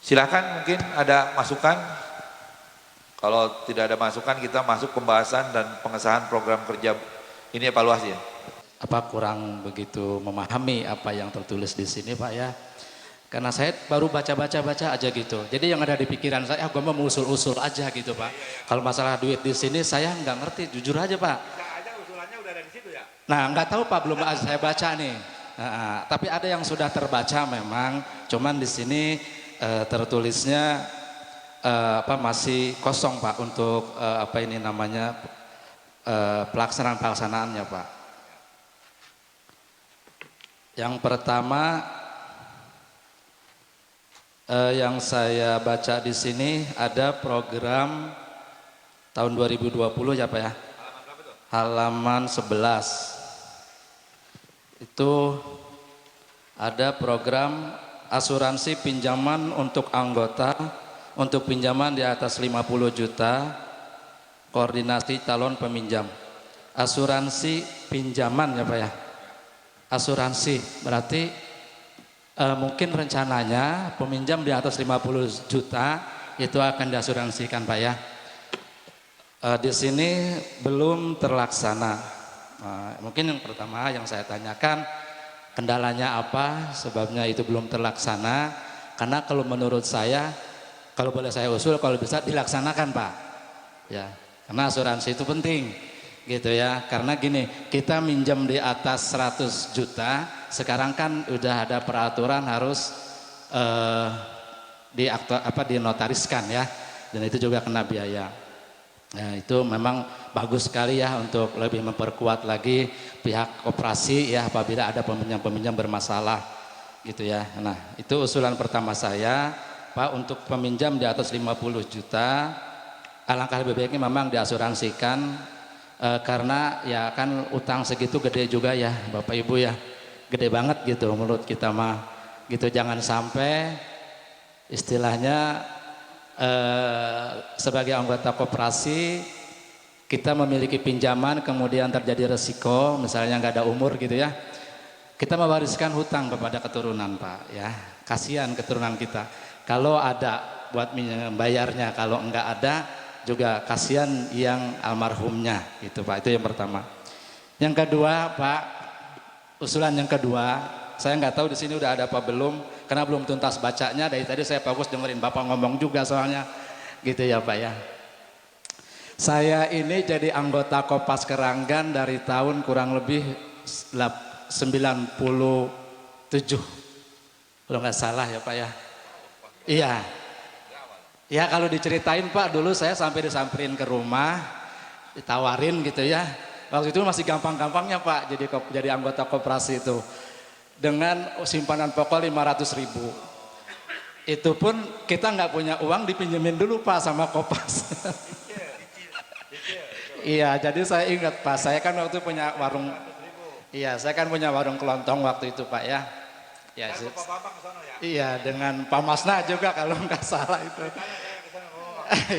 Silakan, mungkin ada masukan. Kalau tidak ada masukan, kita masuk pembahasan dan pengesahan program kerja ini, evaluasi ya. Apa kurang begitu memahami apa yang tertulis di sini Pak ya? Karena saya baru baca aja gitu. Jadi yang ada di pikiran saya, gue mau usul-usul aja gitu Pak. Kalau masalah duit di sini saya nggak ngerti, jujur aja Pak. Bisa aja usulannya udah ada di situ ya. Nah nggak tahu Pak, belum saya baca nih. Nah, tapi ada yang sudah terbaca memang, cuman di sini tertulisnya masih kosong Pak untuk apa ini namanya pelaksanaannya Pak. Yang pertama yang saya baca di sini ada program tahun 2020 ya Pak ya. Halaman 11. Itu ada program asuransi pinjaman untuk anggota untuk pinjaman di atas 50 juta, koordinasi calon peminjam. Asuransi pinjaman ya Pak ya. Asuransi berarti mungkin rencananya peminjam di atas 50 juta itu akan diasuransikan Pak ya. Di sini belum terlaksana. Mungkin yang pertama yang saya tanyakan, kendalanya apa, sebabnya itu belum terlaksana. Karena kalau menurut saya, kalau boleh saya usul, kalau bisa dilaksanakan Pak ya, karena asuransi itu penting gitu ya. Karena gini, kita minjam di atas 100 juta, sekarang kan udah ada peraturan harus dinotariskan ya, dan itu juga kena biaya. Nah, itu memang bagus sekali ya untuk lebih memperkuat lagi pihak koperasi ya apabila ada peminjam-peminjam bermasalah gitu ya. Nah, itu usulan pertama saya Pak, untuk peminjam di atas 50 juta alangkah lebih baiknya memang diasuransikan karena ya kan utang segitu gede juga ya Bapak Ibu ya, gede banget gitu menurut kita mah gitu. Jangan sampai istilahnya sebagai anggota koperasi kita memiliki pinjaman kemudian terjadi resiko misalnya nggak ada umur gitu ya, kita mewariskan hutang kepada keturunan Pak ya. Kasihan keturunan kita kalau ada buat membayarnya, kalau enggak ada juga kasihan yang almarhumnya gitu Pak. Itu yang pertama. Yang kedua Pak, usulan yang kedua, saya nggak tahu di sini udah ada apa belum karena belum tuntas bacanya. Dari tadi saya fokus dengerin Bapak ngomong juga soalnya gitu ya Pak ya. Saya ini jadi anggota Kopas Keranggan dari tahun kurang lebih 97 kalau nggak salah ya Pak ya. Iya ya, kalau diceritain Pak, dulu saya sampai disamperin ke rumah ditawarin gitu ya. Waktu itu masih gampang-gampangnya Pak jadi anggota koperasi itu dengan simpanan pokok 500.000. Itu pun kita nggak punya uang, dipinjemin dulu Pak sama Kopas. Iya, jadi saya ingat Pak, saya kan waktu punya warung. Iya, saya kan punya warung kelontong waktu itu Pak ya. Ya, iya, dengan Pak Masna juga kalau nggak salah itu.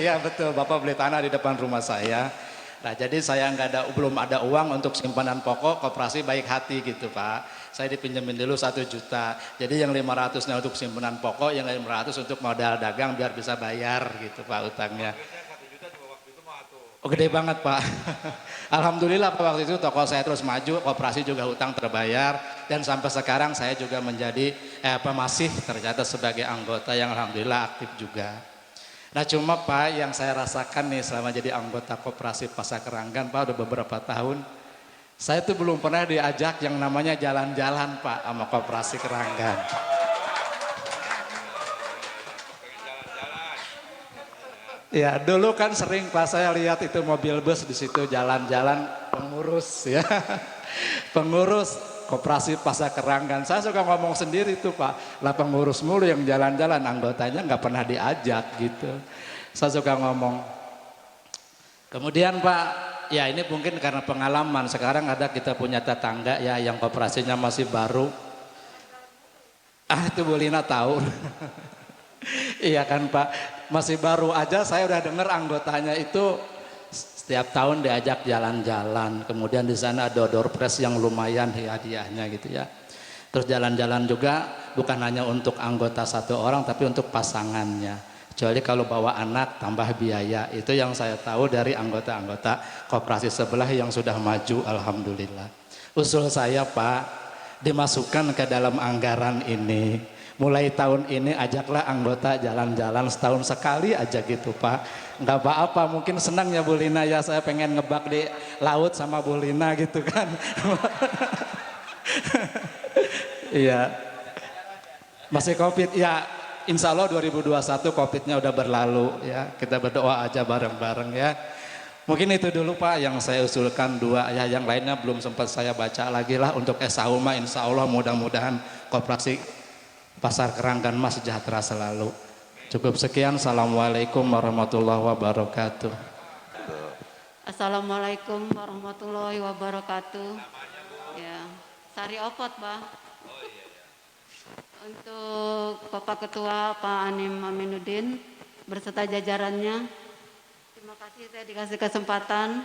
Iya betul, Bapak beli tanah di depan rumah saya. Nah, jadi saya belum ada uang untuk simpanan pokok, koperasi baik hati gitu Pak. Saya dipinjemin dulu 1 juta. Jadi yang 500-nya untuk simpanan pokok, yang 500 untuk modal dagang biar bisa bayar gitu Pak utangnya. Oh gede banget Pak. Alhamdulillah Pak, waktu itu toko saya terus maju, koperasi juga hutang terbayar, dan sampai sekarang saya juga menjadi masih tercatat sebagai anggota yang alhamdulillah aktif juga. Nah cuma Pak, yang saya rasakan nih selama jadi anggota koperasi Pasar Keranggan Pak udah beberapa tahun, saya tuh belum pernah diajak yang namanya jalan-jalan Pak sama koperasi Keranggan. Ya dulu kan sering Pak saya lihat itu mobil bus di situ jalan-jalan pengurus ya, pengurus koperasi Pasar Keranggan. Saya suka ngomong sendiri tuh Pak, lah pengurus mulu yang jalan-jalan, anggotanya nggak pernah diajak gitu. Saya suka ngomong. Kemudian Pak, ya ini mungkin karena pengalaman, sekarang ada kita punya tetangga ya yang koperasinya masih baru. Itu Bu Lina tahu. Iya kan Pak, masih baru aja saya udah dengar anggotanya itu setiap tahun diajak jalan-jalan. Kemudian di sana ada door prize yang lumayan hadiahnya gitu ya. Terus jalan-jalan juga bukan hanya untuk anggota satu orang tapi untuk pasangannya. Kecuali kalau bawa anak tambah biaya. Itu yang saya tahu dari anggota-anggota koperasi sebelah yang sudah maju, alhamdulillah. Usul saya Pak, dimasukkan ke dalam anggaran ini. Mulai tahun ini ajaklah anggota jalan-jalan setahun sekali aja gitu Pak. Nggak apa-apa, mungkin senang ya Bu Lina ya, saya pengen ngebak di laut sama Bu Lina gitu kan. Iya. Masih Covid ya, insya Allah 2021 Covidnya udah berlalu ya. Kita berdoa aja bareng-bareng ya. Mungkin itu dulu Pak yang saya usulkan, dua ya, yang lainnya belum sempat saya baca lagi lah. Untuk Sauma insya Allah mudah-mudahan Koperasi Pasar Keranggan Mas sejahtera selalu. Cukup sekian. Assalamualaikum warahmatullahi wabarakatuh. Assalamualaikum warahmatullahi wabarakatuh. Ya, Sari Opot, Pak. Untuk Bapak Ketua Pak Anim Aminuddin berserta jajarannya, terima kasih saya dikasih kesempatan.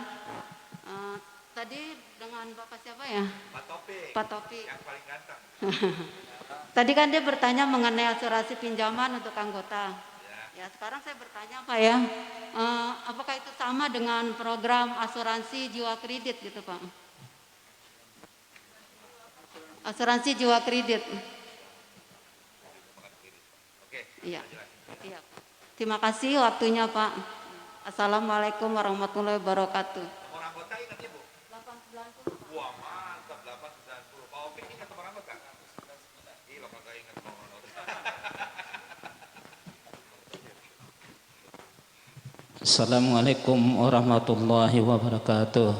Tadi dengan Bapak siapa ya? Pak Topik. Pak Topik. Yang paling ganteng. Tadi kan dia bertanya mengenai asuransi pinjaman untuk anggota. Ya, sekarang saya bertanya Pak ya, apakah itu sama dengan program asuransi jiwa kredit gitu Pak? Asuransi jiwa kredit. Iya. Iya. Terima kasih waktunya Pak. Assalamualaikum warahmatullahi wabarakatuh. Nomor anggota ingat Ibu? 890. Wah mantap, 890. Pak Opik ingat nomor anggota? Ih, lo kagak ingat nomor anggota. Assalamualaikum warahmatullahi wabarakatuh.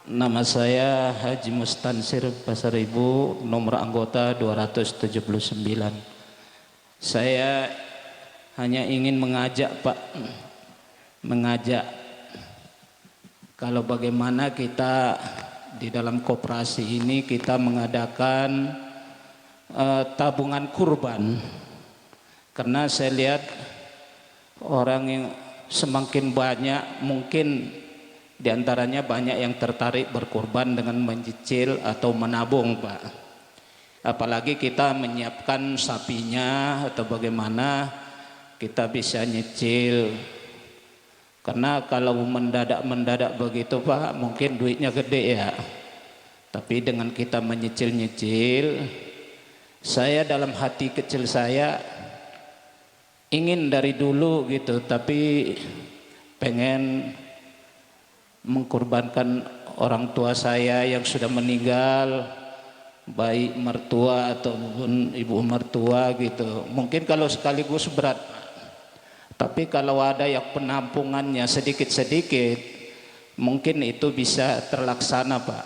Nama saya Haji Mustansir Pasaribu, nomor anggota 279. Saya hanya ingin mengajak Pak, kalau bagaimana kita di dalam koperasi ini kita mengadakan tabungan kurban. Karena saya lihat orang yang semakin banyak, mungkin diantaranya banyak yang tertarik berkurban dengan mencicil atau menabung Pak. Apalagi kita menyiapkan sapinya atau bagaimana kita bisa nyicil. Karena kalau mendadak begitu Pak, mungkin duitnya gede ya. Tapi dengan kita menyicil-nyicil, saya dalam hati kecil saya ingin dari dulu gitu, tapi pengen mengkorbankan orang tua saya yang sudah meninggal, baik mertua ataupun ibu mertua gitu. Mungkin kalau sekaligus berat, tapi kalau ada yang penampungannya sedikit-sedikit, mungkin itu bisa terlaksana Pak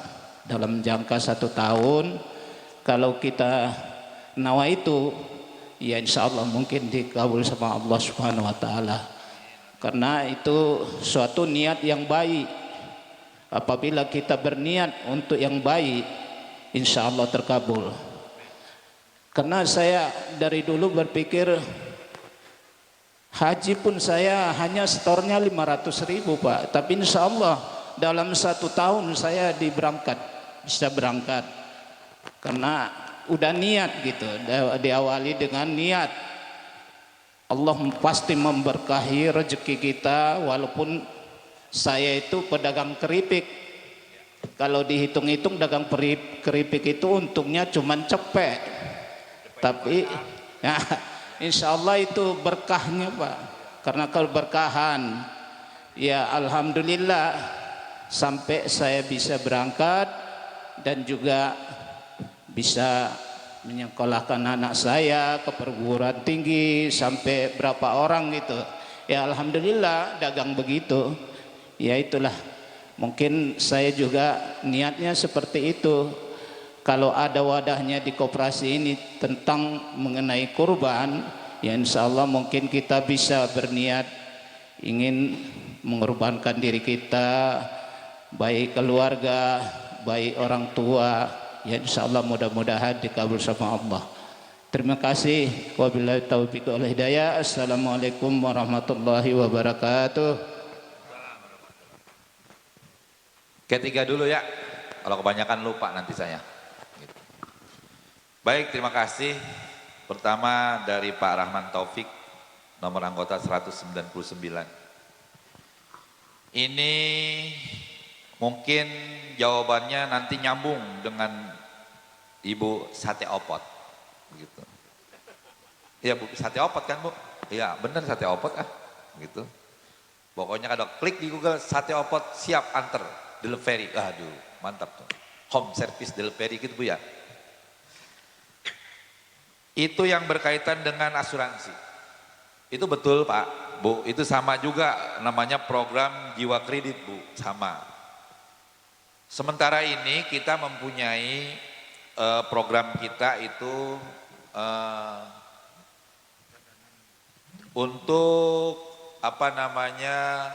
dalam jangka 1 tahun. Kalau kita nawa itu, ya insya Allah mungkin dikabul sama Allah Subhanahu Wa Taala. Karena itu suatu niat yang baik. Apabila kita berniat untuk yang baik, insya Allah terkabul. Karena saya dari dulu berpikir haji pun saya hanya setornya 500.000 Pak, tapi insya Allah dalam 1 tahun saya bisa berangkat. Karena udah niat gitu, diawali dengan niat. Allah pasti memberkahi rezeki kita. Walaupun saya itu pedagang keripik, kalau dihitung-hitung dagang keripik itu untungnya cuman cepet, tapi ya, insya Allah itu berkahnya Pak. Karena kalau berkahan, ya alhamdulillah sampai saya bisa berangkat dan juga bisa menyekolahkan anak saya ke perguruan tinggi sampai berapa orang gitu. Ya alhamdulillah dagang begitu. Ya itulah, mungkin saya juga niatnya seperti itu. Kalau ada wadahnya di koperasi ini tentang mengenai kurban, ya insya Allah mungkin kita bisa berniat ingin mengorbankan diri kita, baik keluarga, baik orang tua. Ya insya Allah mudah-mudahan dikabul sama Allah. Terima kasih. Wabillahi taufiq wal hidayah. Assalamualaikum warahmatullahi wabarakatuh. Ketiga dulu ya. Kalau kebanyakan lupa nanti saya. Gitu. Baik, terima kasih. Pertama dari Pak Rahman Taufik, nomor anggota 199. Ini mungkin jawabannya nanti nyambung dengan Ibu Sate Opot. Begitu. Iya Bu, sate opot kan Bu? Iya bener sate opot gitu. Pokoknya kalau klik di Google sate opot siap antar delivery. Aduh mantap tuh. Home service delivery gitu Bu ya. Itu yang berkaitan dengan asuransi. Itu betul Pak, Bu. Itu sama juga namanya program jiwa kredit Bu, sama. Sementara ini kita mempunyai program kita itu untuk apa namanya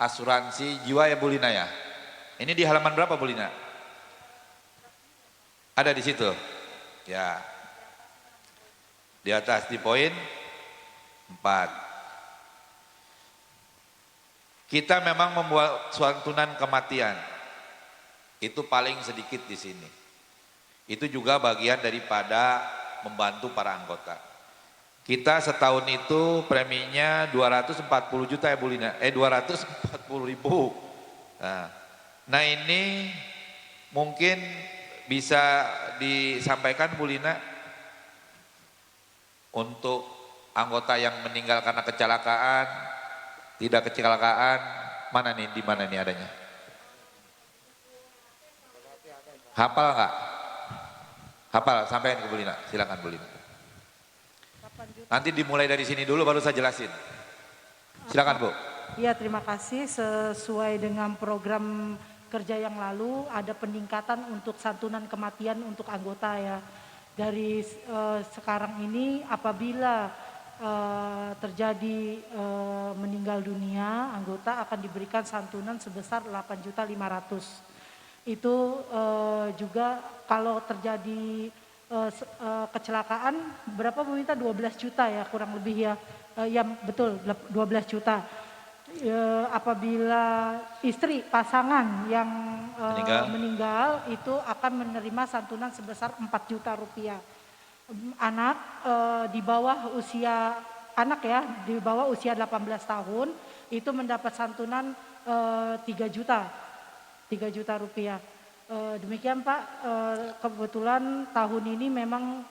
asuransi jiwa ya Bu Lina ya. Ini di halaman berapa Bu Lina? Ada di situ. Ya. Di atas di poin 4. Kita memang membuat santunan kematian. Itu paling sedikit di sini. Itu juga bagian daripada membantu para anggota. Kita setahun itu preminya 240 juta ya Bu Lina, 240 ribu. Nah ini mungkin bisa disampaikan Bu Lina untuk anggota yang meninggal karena kecelakaan, tidak kecelakaan, mana nih, di mana nih adanya? Hafal nggak? Hafal, sampaikan ke Bu Lina, silakan Bu Lina. Nanti dimulai dari sini dulu baru saya jelasin. Silakan Bu. Iya terima kasih, sesuai dengan program kerja yang lalu ada peningkatan untuk santunan kematian untuk anggota ya. Dari sekarang ini apabila terjadi meninggal dunia, anggota akan diberikan santunan sebesar 8.500.000. Itu juga kalau terjadi kecelakaan berapa Bu minta 12 juta ya kurang lebih ya. Ya betul 12 juta. Apabila istri pasangan yang meninggal itu akan menerima santunan sebesar 4 juta rupiah. Anak di bawah usia di bawah usia 18 tahun itu mendapat santunan 3 juta rupiah. Demikian Pak, kebetulan tahun ini memang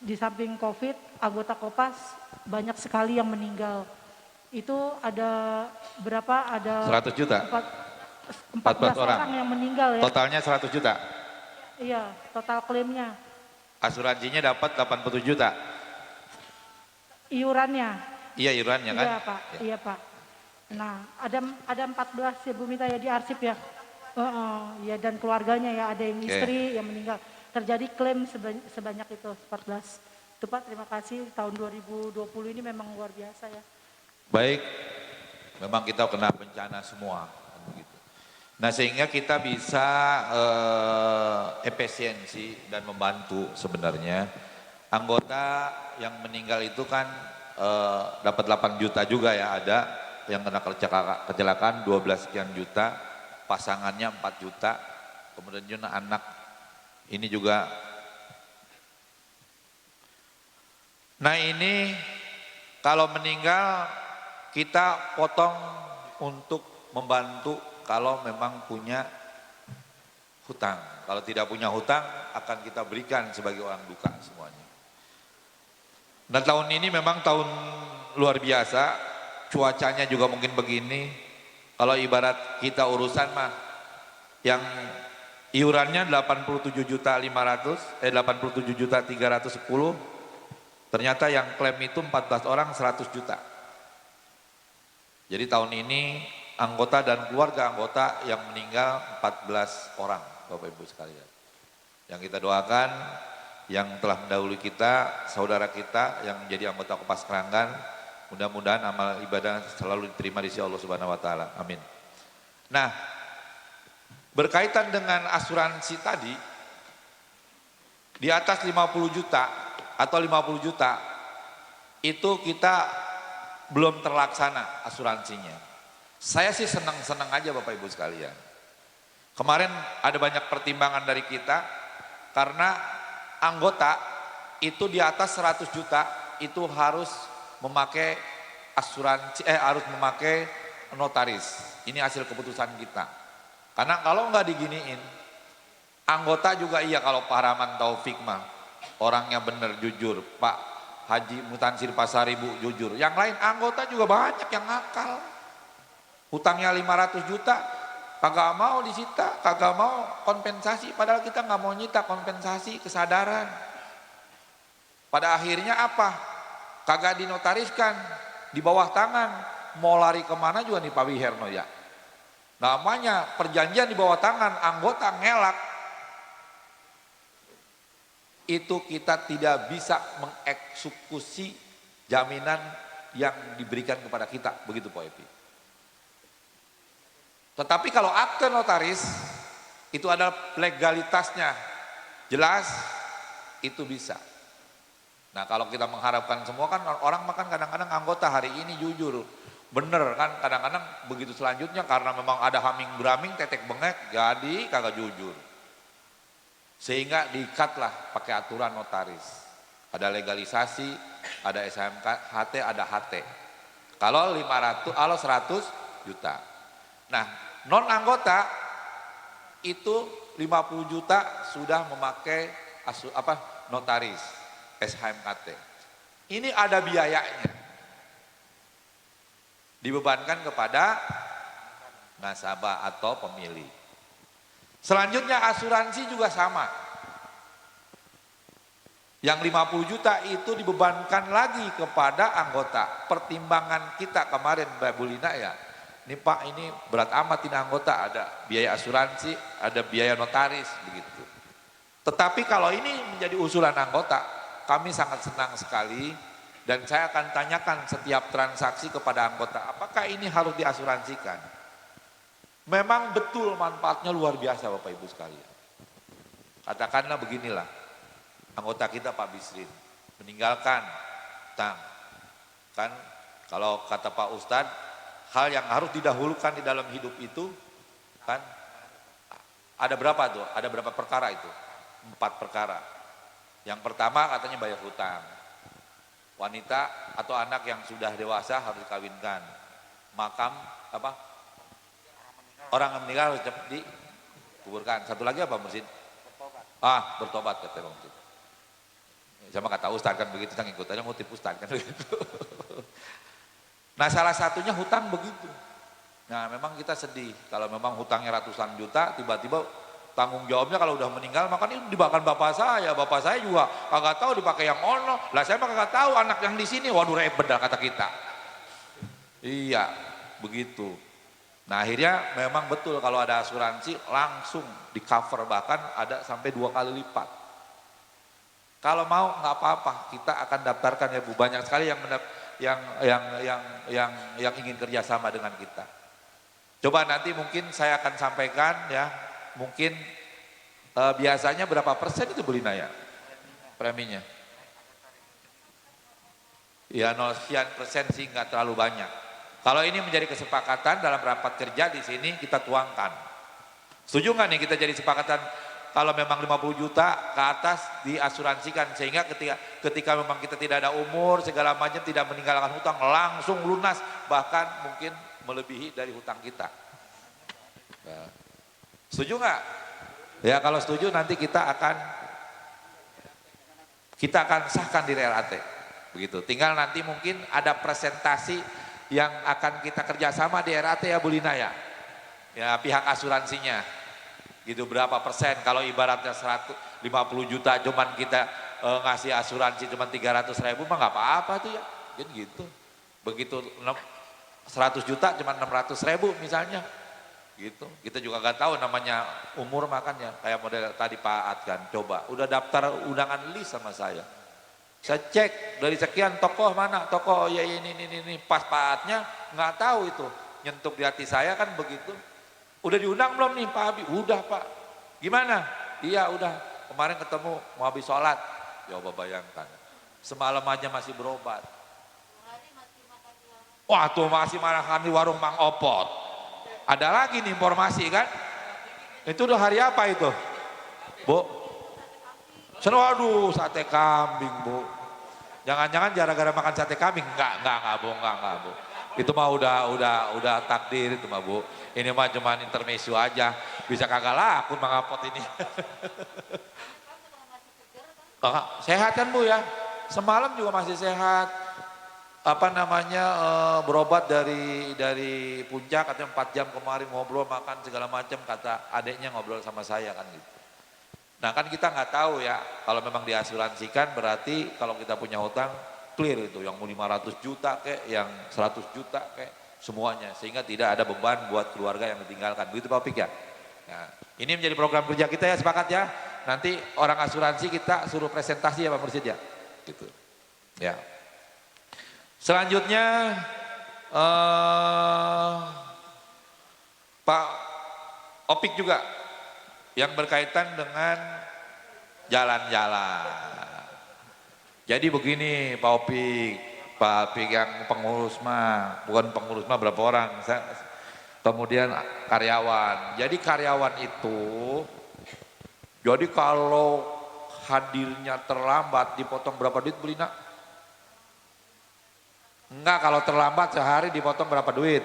di samping COVID anggota Kopas banyak sekali yang meninggal. Itu ada berapa? Ada 100 juta. 14 orang yang meninggal ya. Totalnya 100 juta. Iya, total klaimnya. Asuransinya dapat 87 juta. Iurannya. Iya iurannya kan? Iya Pak, iya Pak. Nah ada 14 ya Bu Mita ya di arsip ya. Ya dan keluarganya ya ada yang istri yang meninggal. Terjadi klaim sebanyak itu 14. Itu Pak terima kasih, tahun 2020 ini memang luar biasa ya. Baik, memang kita kena bencana semua. Begitu. Nah sehingga kita bisa efisiensi dan membantu sebenarnya. Anggota yang meninggal itu kan dapat 8 juta juga ya, ada yang kena kecelakaan 12 sekian juta, pasangannya 4 juta, kemudian juga anak ini juga. Nah ini kalau meninggal kita potong untuk membantu kalau memang punya hutang. Kalau tidak punya hutang akan kita berikan sebagai orang duka semuanya. Nah tahun ini memang tahun luar biasa, cuacanya juga mungkin begini. Kalau ibarat kita urusan mah yang iurannya 87.310.000, ternyata yang klaim itu 14 orang 100 juta. Jadi tahun ini anggota dan keluarga anggota yang meninggal 14 orang Bapak Ibu sekalian. Yang kita doakan yang telah mendahului kita, saudara kita yang menjadi anggota Kopas Keranggan, mudah-mudahan amal ibadah selalu diterima di sisi Allah Subhanahu wa taala. Amin. Nah, berkaitan dengan asuransi tadi di atas 50 juta atau 50 juta itu kita belum terlaksana asuransinya. Saya sih senang-senang aja Bapak Ibu sekalian. Kemarin ada banyak pertimbangan dari kita karena anggota itu di atas 100 juta itu harus memakai asuransi, harus memakai notaris. Ini hasil keputusan kita. Karena kalau nggak diginiin, anggota juga iya kalau Pak Rahman Taufik mah orangnya bener jujur, Pak Haji Mutansir Pasaribu jujur. Yang lain anggota juga banyak yang nakal. Hutangnya 500 juta, kagak mau disita, kagak mau kompensasi. Padahal kita nggak mau nyita kompensasi kesadaran. Pada akhirnya apa? Kagak dinotariskan, di bawah tangan. Mau lari kemana juga nih Pak Wiherno ya. Namanya perjanjian di bawah tangan, anggota ngelak. Itu kita tidak bisa mengeksekusi jaminan yang diberikan kepada kita. Begitu Pak Epi. Tetapi kalau akte notaris, itu adalah legalitasnya. Jelas, itu bisa. Nah kalau kita mengharapkan semua kan orang makan kadang-kadang anggota hari ini jujur. Bener kan kadang-kadang begitu selanjutnya karena memang ada haming beraming tetek bengek jadi kagak jujur. Sehingga diikatlah pakai aturan notaris. Ada legalisasi, ada SHMK, HT, ada HT. Kalau 500, kalau 100 juta. Nah non anggota itu 50 juta sudah memakai notaris SHMKT. Ini ada biayanya. Dibebankan kepada nasabah atau pemilih. Selanjutnya asuransi juga sama. Yang 50 juta itu dibebankan lagi kepada anggota. Pertimbangan kita kemarin Mbak Bulina ya, ini Pak ini berat amat ini anggota, ada biaya asuransi, ada biaya notaris begitu. Tetapi kalau ini menjadi usulan anggota, kami sangat senang sekali. Dan saya akan tanyakan setiap transaksi kepada anggota, apakah ini harus diasuransikan? Memang betul manfaatnya luar biasa Bapak Ibu sekalian. Katakanlah beginilah, anggota kita Pak Bisrin meninggalkan utang. Kan kalau kata Pak Ustadz, hal yang harus didahulukan di dalam hidup itu kan ada berapa tuh? Ada berapa perkara itu? 4 perkara. Yang pertama katanya bayar hutang. Wanita atau anak yang sudah dewasa harus dikawinkan. Makam apa? Orang yang meninggal harus cepat dikuburkan. Satu lagi apa Mursid? Bertobat kata Bang Mursid. Sama kata Ustaz kan begitu, kita ngikut aja ngutip Ustaz kan begitu. Nah salah satunya hutang begitu. Nah memang kita sedih kalau memang hutangnya ratusan juta tiba-tiba tanggung jawabnya kalau udah meninggal makanya ini dibawakan bapak saya juga kagak tahu dipakai yang ono. Lah saya mah kagak tahu anak yang di sini, waduh ribet dah kata kita. Iya, begitu. Nah akhirnya memang betul kalau ada asuransi langsung di cover, bahkan ada sampai 2 kali lipat. Kalau mau nggak apa-apa, kita akan daftarkan ya Bu. Banyak sekali yang ingin kerjasama dengan kita. Coba nanti mungkin saya akan sampaikan ya. Mungkin biasanya berapa persen itu Bu Lina ya preminya? Ya 0 sekian persen sih nggak terlalu banyak. Kalau ini menjadi kesepakatan dalam rapat kerja di sini kita tuangkan. Setuju nggak nih kita jadi sepakatan kalau memang 50 juta ke atas diasuransikan sehingga ketika memang kita tidak ada umur segala macam tidak meninggalkan hutang langsung lunas bahkan mungkin melebihi dari hutang kita. Nah. Setuju nggak? Ya kalau setuju nanti kita akan sahkan di RAT. Begitu. Tinggal nanti mungkin ada presentasi yang akan kita kerjasama di RAT ya Bu Lina ya. Ya pihak asuransinya. Gitu berapa persen kalau ibaratnya 150 juta cuman kita ngasih asuransi cuman 300.000 mah nggak apa-apa tuh ya. Gitu. Begitu 100 juta cuman 600.000 misalnya. Gitu. Kita juga nggak tahu namanya umur makanya kayak model tadi Pak Ad kan coba udah daftar undangan list sama saya cek dari sekian tokoh mana tokoh ya ini pas Pak Adnya nggak tahu itu nyentuh di hati saya kan begitu. Udah diundang belum nih Pak Abi? Udah Pak. Gimana? Iya udah kemarin ketemu mau habis sholat. Coba bayangkan semalam aja masih berobat. Wah tuh masih makan di warung Mang Opot. Ada lagi nih informasi kan? Itu udah hari apa itu? Bu? Waduh, sate kambing, Bu. Jangan-jangan gara-gara makan sate kambing? Enggak, Bu, enggak, Bu. Itu mah udah takdir itu mah, Bu. Ini mah cuman intermezzo aja. Bisa kagak laku mangapot ini. Sehat kan, Bu ya? Semalam juga masih sehat. Berobat dari puncak, katanya 4 jam kemarin ngobrol, makan segala macam, kata adiknya ngobrol sama saya kan gitu. Nah kan kita nggak tahu ya, kalau memang diasuransikan berarti kalau kita punya hutang clear itu, yang 500 juta kayak, yang 100 juta kayak, semuanya. Sehingga tidak ada beban buat keluarga yang ditinggalkan, begitu Pak Pik ya. Nah, ini menjadi program kerja kita ya, sepakat ya. Nanti orang asuransi kita suruh presentasi ya Pak Mursyid ya, gitu. Ya. Selanjutnya Pak Opik juga yang berkaitan dengan jalan-jalan. Jadi begini Pak Opik yang pengurus mah, bukan pengurus mah berapa orang, kemudian karyawan. Jadi karyawan itu, jadi kalau hadirnya terlambat dipotong berapa duit beli nak? Enggak, kalau terlambat sehari dipotong berapa duit?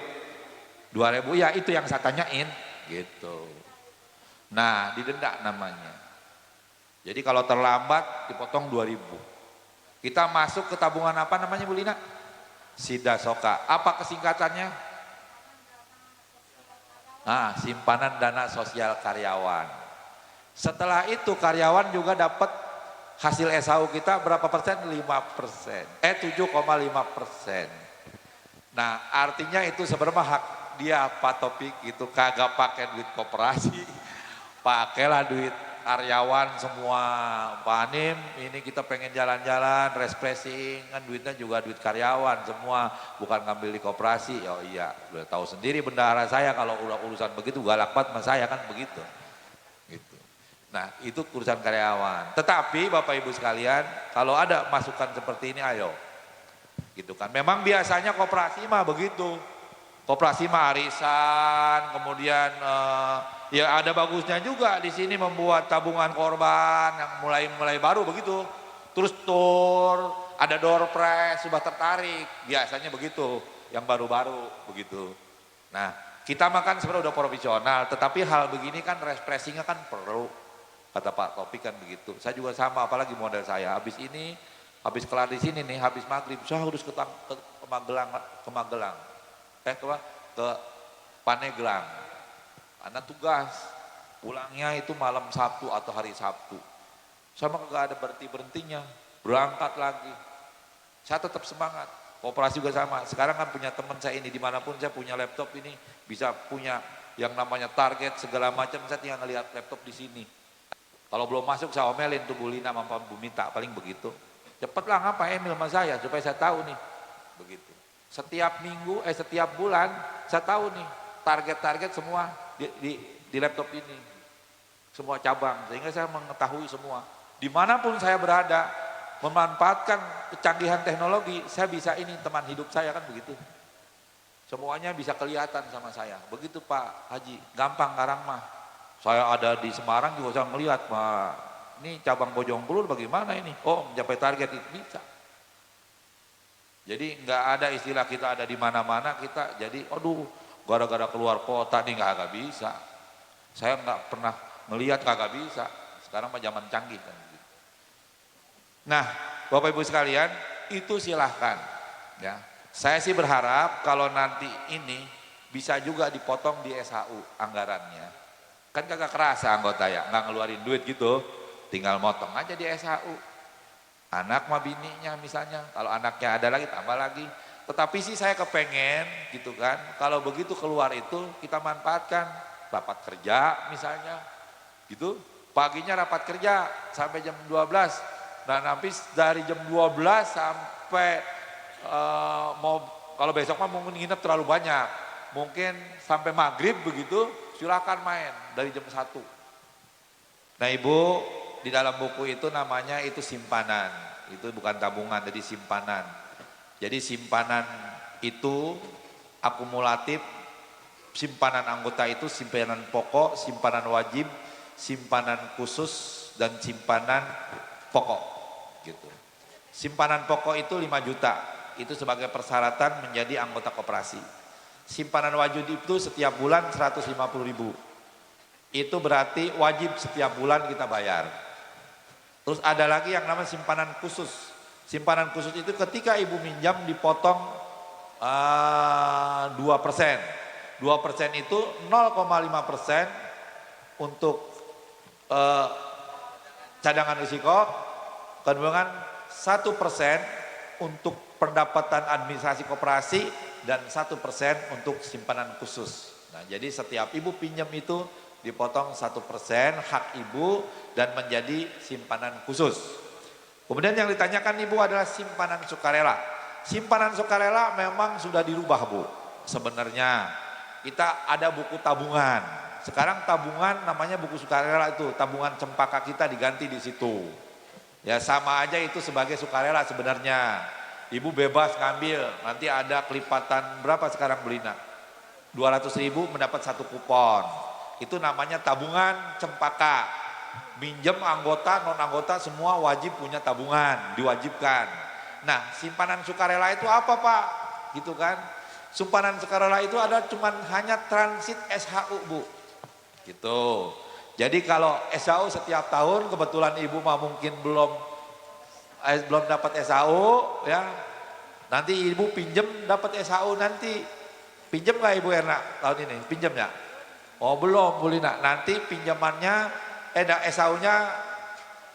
2.000, ya itu yang saya tanyain gitu. Nah didenda namanya. Jadi kalau terlambat dipotong 2.000. Kita masuk ke tabungan apa namanya Bu Lina? Sidasoka. Apa kesingkatannya? Nah, simpanan dana sosial karyawan. Setelah itu karyawan juga dapat hasil SAU kita berapa persen? 5%. 7,5%. Nah artinya itu sebenarnya hak dia Pak Topik gitu, kagak pakai duit koperasi, pakailah duit karyawan semua. Pak Anim ini kita pengen jalan-jalan, refreshing, kan duitnya juga duit karyawan semua, bukan ngambil di koperasi. Oh iya, udah tahu sendiri bendahara saya kalau udah urusan begitu galak banget sama saya kan begitu. Gitu. Nah itu urusan karyawan. Tetapi Bapak Ibu sekalian, kalau ada masukan seperti ini ayo. Gitu kan. Memang biasanya koperasi mah begitu. Koperasi mah arisan, kemudian ya ada bagusnya juga di sini membuat tabungan korban yang mulai baru begitu. Terus ada door prize, sudah tertarik, biasanya begitu, yang baru-baru begitu. Nah kita makan sebenarnya udah profesional, tetapi hal begini kan refreshingnya kan perlu. Kata Pak Topik kan begitu. Saya juga sama, apalagi model saya. Habis kelar di sini nih, habis maghrib, saya harus ke Magelang. Ke Paneglang. Karena tugas. Pulangnya itu malam Sabtu atau hari Sabtu. Sama kagak ada berhentinya. Berangkat lagi. Saya tetap semangat. Kooperasi juga sama. Sekarang kan punya teman saya ini, dimanapun saya punya laptop ini, bisa punya yang namanya target segala macam. Saya tinggal ngelihat laptop di sini. Kalau belum masuk saya omelin tuh Bu Lina sama Bu Mita, paling begitu. Cepatlah ngapa Emil sama saya supaya saya tahu nih. Begitu. Setiap minggu, setiap bulan saya tahu nih target-target semua di laptop ini. Semua cabang, sehingga saya mengetahui semua. Dimanapun saya berada, memanfaatkan kecanggihan teknologi, saya bisa ini teman hidup saya kan begitu. Semuanya bisa kelihatan sama saya. Begitu Pak Haji, gampang sekarang mah. Saya ada di Semarang juga saya melihat, Pak, ini cabang Bojongkulur bagaimana ini? Oh, mencapai target itu bisa. Jadi nggak ada istilah kita ada di mana-mana, kita jadi, aduh, gara-gara keluar kota nih nggak bisa. Saya nggak pernah melihat kagak bisa. Sekarang mah zaman canggih kan. Nah, Bapak Ibu sekalian, itu silahkan. Ya, saya sih berharap kalau nanti ini bisa juga dipotong di SHU anggarannya. Kan kagak kerasa anggota ya, nggak ngeluarin duit gitu, tinggal motong aja di SHU. Anak mah bininya misalnya, kalau anaknya ada lagi tambah lagi. Tetapi sih saya kepengen gitu kan, kalau begitu keluar itu kita manfaatkan rapat kerja misalnya, gitu. Paginya rapat kerja sampai jam 12. Nah nanti dari jam 12 sampai kalau besok mah mungkin nginep terlalu banyak, mungkin sampai maghrib begitu. Silakan main dari jam 1. Nah Ibu, di dalam buku itu namanya itu simpanan. Itu bukan tabungan, jadi simpanan. Jadi simpanan itu akumulatif, simpanan anggota itu simpanan pokok, simpanan wajib, simpanan khusus, dan simpanan pokok gitu. Simpanan pokok itu 5 juta, itu sebagai persyaratan menjadi anggota koperasi. Simpanan wajib itu setiap bulan 150.000. Itu berarti wajib setiap bulan kita bayar. Terus ada lagi yang namanya simpanan khusus. Simpanan khusus itu ketika ibu minjam dipotong 2%. 2% itu 0,5% untuk cadangan risiko, kemudian 1% untuk pendapatan administrasi koperasi, dan 1% untuk simpanan khusus. Nah, jadi setiap ibu pinjam itu dipotong 1% hak ibu dan menjadi simpanan khusus. Kemudian yang ditanyakan ibu adalah simpanan sukarela. Simpanan sukarela memang sudah dirubah, Bu. Sebenarnya kita ada buku tabungan. Sekarang tabungan namanya buku sukarela, itu tabungan cempaka kita diganti di situ. Ya sama aja itu sebagai sukarela sebenarnya. Ibu bebas ngambil, nanti ada kelipatan berapa sekarang beli nak? 200.000 mendapat 1 kupon. Itu namanya tabungan cempaka. Minjem anggota, non anggota semua wajib punya tabungan, diwajibkan. Nah, simpanan sukarela itu apa, Pak? Gitu kan? Simpanan sukarela itu ada cuman hanya transit SHU, Bu. Gitu. Jadi kalau SHU setiap tahun, kebetulan ibu mah mungkin belum dapat SHU ya. Nanti ibu pinjem dapat SHU nanti. Pinjem nggak Ibu Erna tahun ini? Pinjem ya? Oh belum, Bu Lina. Nanti pinjamannya SHU-nya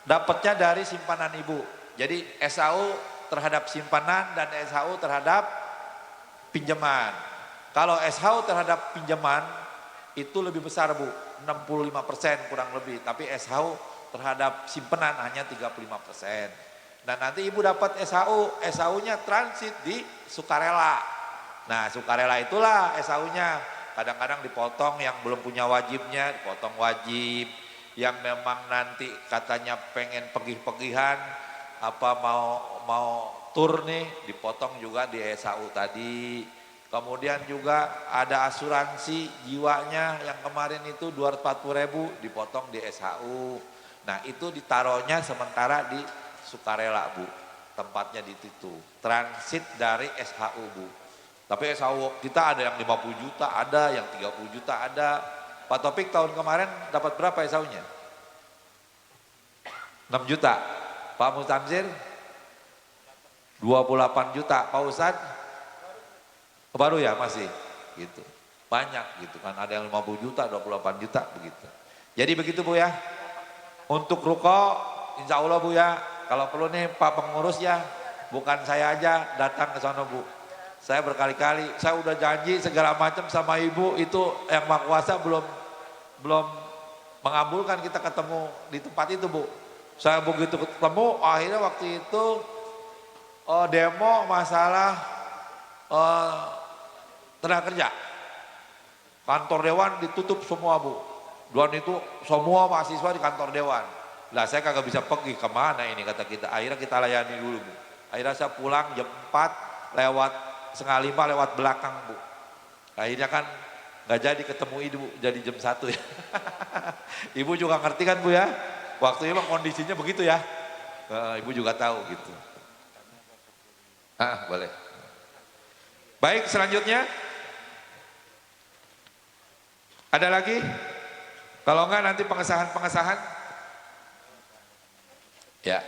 dapatnya dari simpanan ibu. Jadi SHU terhadap simpanan dan SHU terhadap pinjaman. Kalau SHU terhadap pinjaman itu lebih besar, Bu, 65% kurang lebih. Tapi SHU terhadap simpanan hanya 35%. Nah nanti ibu dapat SHU-nya transit di sukarela. Nah sukarela itulah SHU-nya. Kadang-kadang dipotong yang belum punya wajibnya, dipotong wajib. Yang memang nanti katanya pengen pegih-pegihan, apa mau tur nih, dipotong juga di SHU tadi. Kemudian juga ada asuransi jiwanya yang kemarin itu 240.000 dipotong di SHU. Nah itu ditaruhnya sementara di sukarela, Bu. Tempatnya di situ. Transit dari SHU, Bu. Tapi SHU kita ada yang 50 juta, ada yang 30 juta, ada. Pak Topik tahun kemarin dapat berapa SHU-nya? 6 juta. Pak Mustamzir 28 juta. Pak Ustad baru ya masih gitu. Banyak gitu kan, ada yang 50 juta, 28 juta begitu. Jadi begitu, Bu ya. Untuk ruko insya Allah, Bu ya, kalau perlu nih Pak pengurus ya, bukan saya aja datang ke sana, Bu. Saya berkali-kali, saya udah janji segala macam sama Ibu, itu yang Maha Kuasa belum mengabulkan kita ketemu di tempat itu, Bu. Saya begitu ketemu, akhirnya waktu itu demo masalah tenaga kerja. Kantor dewan ditutup semua, Bu. Dan itu semua mahasiswa di kantor dewan. Lah saya kagak bisa pergi kemana ini kata kita. Akhirnya kita layani dulu, Bu. Akhirnya saya pulang jam 4 lewat 4:30 lewat belakang, Bu. Akhirnya kan nggak jadi ketemu Ibu, jadi jam 1 ya. Ibu juga ngerti kan, Bu ya? Waktu emang kondisinya begitu ya. Ibu juga tahu gitu. Boleh. Baik, selanjutnya. Ada lagi? Kalau enggak nanti pengesahan. Ya,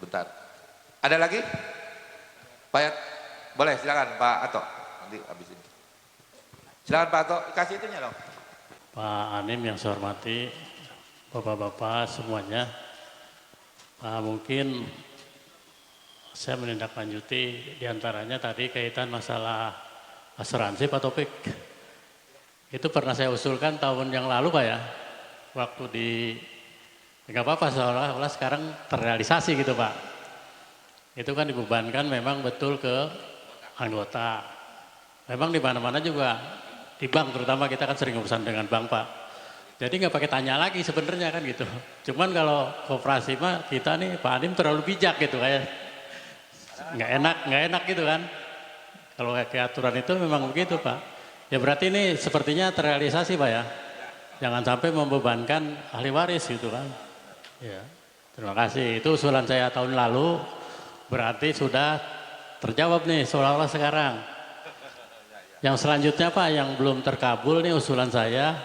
bentar. Ada lagi? Pak Yat, boleh silakan Pak Ato. Nanti habis ini. Silakan Pak Ato, kasih itunya dong. Pak Anim yang saya hormati, Bapak-bapak semuanya. Mungkin saya menindaklanjuti diantaranya tadi kaitan masalah asuransi, Pak Topik. Itu pernah saya usulkan tahun yang lalu, Pak ya. Waktu nggak apa-apa, seolah-olah sekarang terrealisasi gitu, Pak. Itu kan dibebankan memang betul ke anggota. Memang di mana-mana juga, di bank terutama kita kan sering urusan dengan bank, Pak. Jadi nggak pakai tanya lagi sebenarnya kan gitu. Cuman kalau koperasi mah kita nih Pak Anim terlalu bijak gitu kayak nggak enak gitu kan. Kalau kayak aturan itu memang begitu, Pak. Ya berarti ini sepertinya terrealisasi, Pak ya. Jangan sampai membebankan ahli waris gitu kan. Ya, terima kasih. Itu usulan saya tahun lalu, berarti sudah terjawab nih seolah-olah sekarang. Yang selanjutnya Pak, yang belum terkabul nih usulan saya,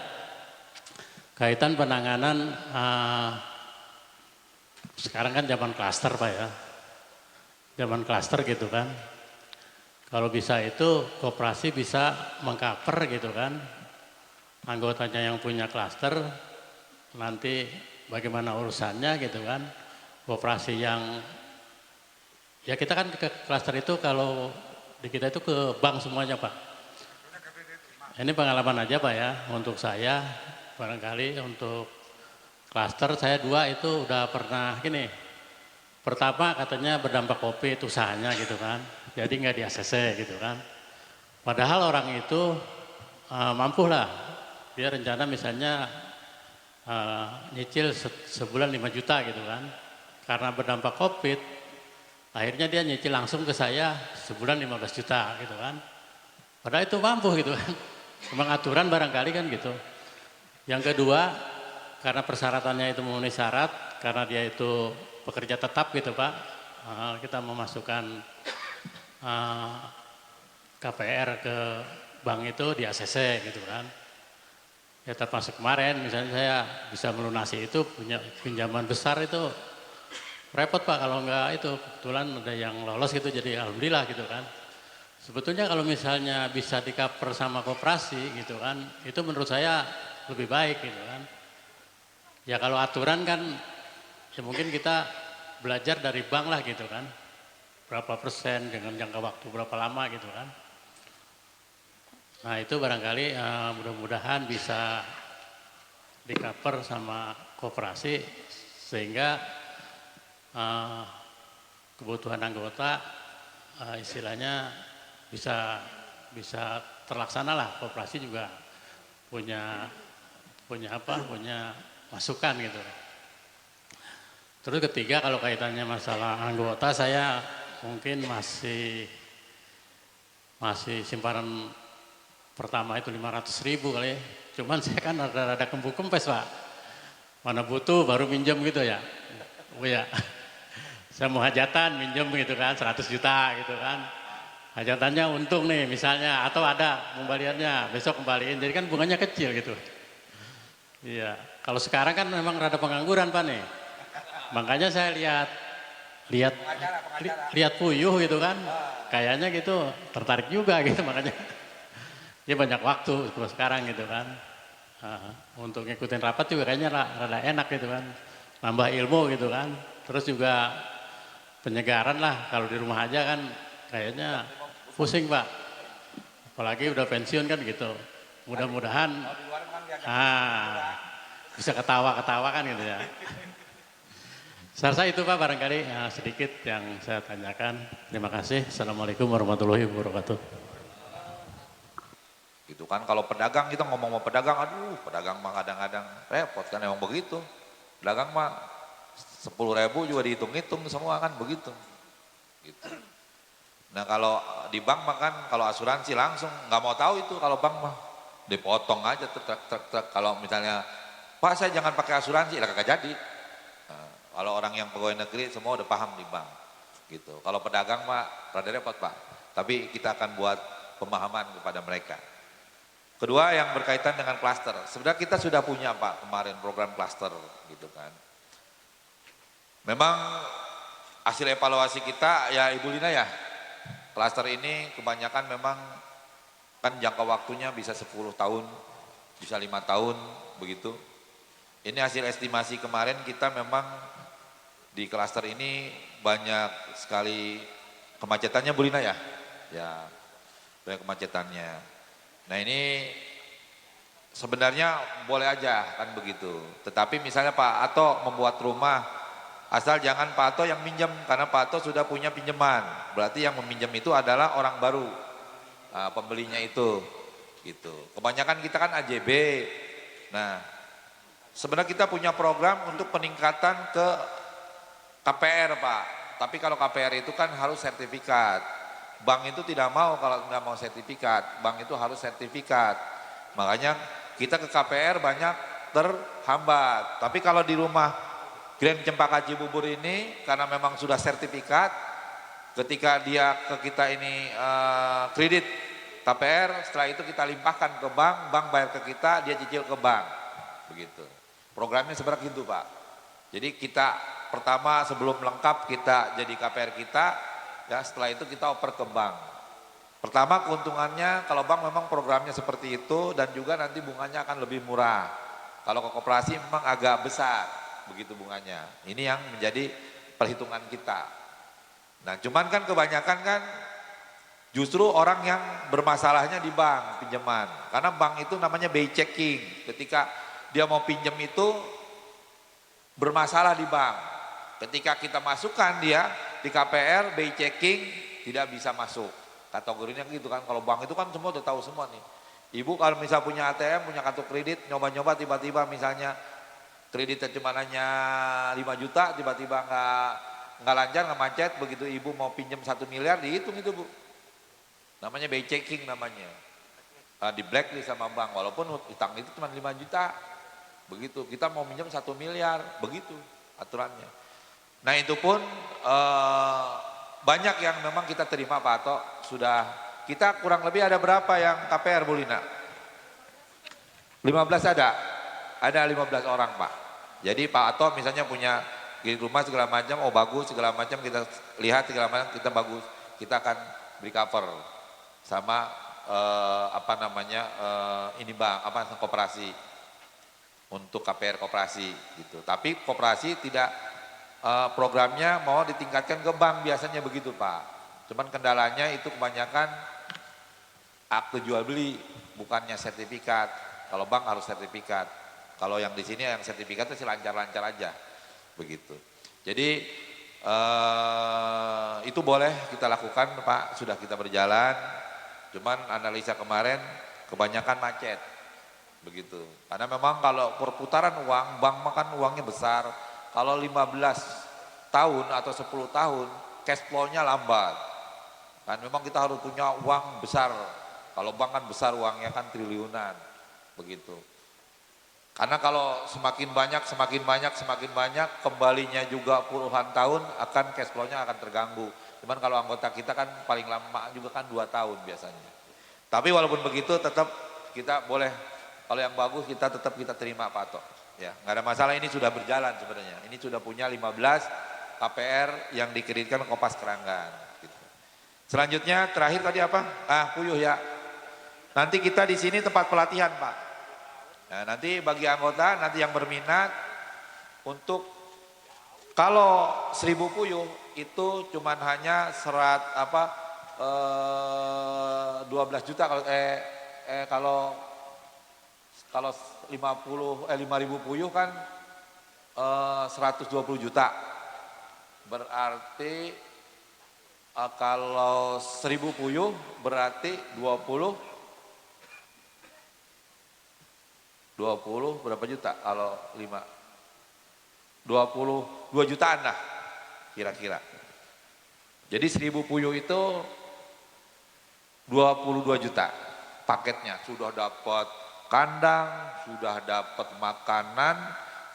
kaitan penanganan, sekarang kan zaman klaster Pak ya, zaman klaster gitu kan. Kalau bisa itu koperasi bisa mengcover gitu kan, anggotanya yang punya klaster, nanti bagaimana urusannya gitu kan. Koperasi yang, ya kita kan ke klaster itu kalau di kita itu ke bank semuanya Pak. Ini pengalaman aja Pak ya, untuk saya barangkali untuk klaster saya 2 itu udah pernah gini. Pertama katanya berdampak COVID usahanya gitu kan, jadi nggak di ACC gitu kan. Padahal orang itu mampu lah, dia rencana misalnya nyicil sebulan 5 juta gitu kan. Karena berdampak COVID, akhirnya dia nyicil langsung ke saya sebulan 15 juta gitu kan. Padahal itu mampu gitu kan. Memang aturan barangkali kan gitu. Yang kedua, karena persyaratannya itu memenuhi syarat, karena dia itu pekerja tetap gitu Pak, kita memasukkan KPR ke bank itu di ACC gitu kan. Ya termasuk kemarin misalnya saya bisa melunasi itu, punya pinjaman besar itu repot Pak kalau enggak itu, kebetulan ada yang lolos gitu jadi alhamdulillah gitu kan. Sebetulnya kalau misalnya bisa di-cover sama koperasi gitu kan, itu menurut saya lebih baik gitu kan. Ya kalau aturan kan, ya mungkin kita belajar dari bank lah gitu kan. Berapa persen dengan jangka waktu berapa lama gitu kan. Nah itu barangkali mudah-mudahan bisa di-cover sama koperasi sehingga kebutuhan anggota istilahnya bisa terlaksana lah. Koperasi juga punya masukan gitu. Terus ketiga kalau kaitannya masalah anggota, saya mungkin masih simpanan pertama itu 500.000 kali ya. Cuman saya kan rada kempes Pak. Mana butuh baru minjem gitu ya. Oh ya. Saya mau hajatan minjem gitu kan 100 juta gitu kan. Hajatannya untung nih misalnya, atau ada pembaliannya, besok kembaliin, jadi kan bunganya kecil gitu. Iya, kalau sekarang kan memang rada pengangguran Pak nih. Makanya saya lihat Puyuh gitu kan, kayaknya gitu tertarik juga gitu makanya. Dia banyak waktu kalau sekarang gitu kan. Untuk ngikutin rapat juga kayaknya rada enak gitu kan. Nambah ilmu gitu kan. Terus juga penyegaran lah, kalau di rumah aja kan kayaknya pusing Pak, apalagi udah pensiun kan gitu. Mudah-mudahan bisa ketawa-ketawa kan gitu ya. Saya rasa itu Pak barangkali sedikit yang saya tanyakan. Terima kasih. Assalamualaikum warahmatullahi wabarakatuh. Gitu kan, kalau pedagang kita ngomong pedagang, aduh pedagang mah kadang-kadang repot kan, emang begitu. Pedagang mah 10.000 juga dihitung-hitung semua kan begitu. Gitu. Nah kalau di bank mah kan, kalau asuransi langsung nggak mau tahu itu, kalau bank mah dipotong aja truk. Kalau misalnya Pak saya jangan pakai asuransi, lah kagak jadi. Nah, kalau orang yang pegawai negeri semua udah paham di bank gitu. Kalau pedagang mah rada repot Pak, tapi kita akan buat pemahaman kepada mereka. Kedua yang berkaitan dengan klaster, sebenarnya kita sudah punya Pak kemarin program klaster gitu kan. Memang hasil evaluasi kita ya Ibu Lina ya, klaster ini kebanyakan memang kan jangka waktunya bisa 10 tahun, bisa 5 tahun begitu. Ini hasil estimasi kemarin kita memang di klaster ini banyak sekali kemacetannya Bu Lina ya. Ya, banyak kemacetannya. Nah ini sebenarnya boleh aja kan begitu. Tetapi misalnya Pak Ato membuat rumah, asal jangan Pak Ato yang minjem, karena Pak Ato sudah punya pinjaman. Berarti yang meminjam itu adalah orang baru, pembelinya itu. Gitu. Kebanyakan kita kan AJB. Nah, sebenarnya kita punya program untuk peningkatan ke KPR Pak. Tapi kalau KPR itu kan harus sertifikat. Bank itu tidak mau kalau tidak mau sertifikat. Bank itu harus sertifikat. Makanya kita ke KPR banyak terhambat. Tapi kalau di rumah Grand Cempaka Cibubur ini karena memang sudah sertifikat, ketika dia ke kita ini kredit KPR, setelah itu kita limpahkan ke bank, bank bayar ke kita, dia cicil ke bank, begitu. Programnya seperti itu Pak. Jadi kita pertama sebelum lengkap kita jadi KPR kita, ya setelah itu kita oper ke bank. Pertama keuntungannya kalau bank memang programnya seperti itu dan juga nanti bunganya akan lebih murah. Kalau ke koperasi memang agak besar begitu bunganya. Ini yang menjadi perhitungan kita. Nah cuman kan kebanyakan kan justru orang yang bermasalahnya di bank pinjaman. Karena bank itu namanya BI checking. Ketika dia mau pinjam itu bermasalah di bank. Ketika kita masukkan dia di KPR BI checking tidak bisa masuk. Kategorinya gitu kan, kalau bank itu kan semua udah tahu semua nih. Ibu kalau misal punya ATM, punya kartu kredit, nyoba-nyoba tiba-tiba misalnya kreditnya cuma hanya 5 juta, tiba-tiba nggak lancar, nggak macet, begitu ibu mau pinjam 1 miliar dihitung itu Bu. Namanya BI checking namanya. Di blacklist sama bank, walaupun utang itu cuma 5 juta. Begitu, kita mau pinjam 1 miliar, begitu aturannya. Nah itu pun banyak yang memang kita terima Pak Ato, sudah kita kurang lebih ada berapa yang KPR Bu Lina? 15 ada 15 orang Pak. Jadi Pak Ato misalnya punya di rumah segala macam, oh bagus segala macam, kita lihat segala macam, kita bagus, kita akan beri cover sama ini bank, koperasi untuk KPR koperasi gitu. Tapi koperasi tidak programnya mau ditingkatkan ke bank biasanya begitu Pak. Cuman kendalanya itu kebanyakan akte jual beli bukannya sertifikat. Kalau bank harus sertifikat. Kalau yang di sini yang sertifikat itu lancar-lancar aja begitu. Jadi itu boleh kita lakukan Pak, sudah kita berjalan. Cuman analisa kemarin kebanyakan macet begitu. Karena memang kalau perputaran uang, bank makan uangnya besar. Kalau 15 tahun atau 10 tahun cash flow-nya lambat. Kan memang kita harus punya uang besar. Kalau bank kan besar uangnya kan triliunan. Begitu. Karena kalau semakin banyak kembalinya juga puluhan tahun akan cash flow-nya akan terganggu. Cuman kalau anggota kita kan paling lama juga kan 2 tahun biasanya. Tapi walaupun begitu tetap kita boleh, kalau yang bagus kita tetap kita terima Pak Ato. Ya, nggak ada masalah, ini sudah berjalan sebenarnya. Ini sudah punya 15 KPR yang dikreditkan Kopas Keranggan. Gitu. Selanjutnya terakhir tadi apa? Puyuh ya. Nanti kita di sini tempat pelatihan Pak. Nah, nanti bagi anggota nanti yang berminat untuk kalau 1000 puyuh itu cuman hanya 12 juta kalau 5.000 puyuh kan 120 juta. Berarti kalau 1000 puyuh berarti 20 berapa juta kalau 22 jutaan lah kira-kira. Jadi 1000 puyuh itu 22 juta paketnya, sudah dapat kandang, sudah dapat makanan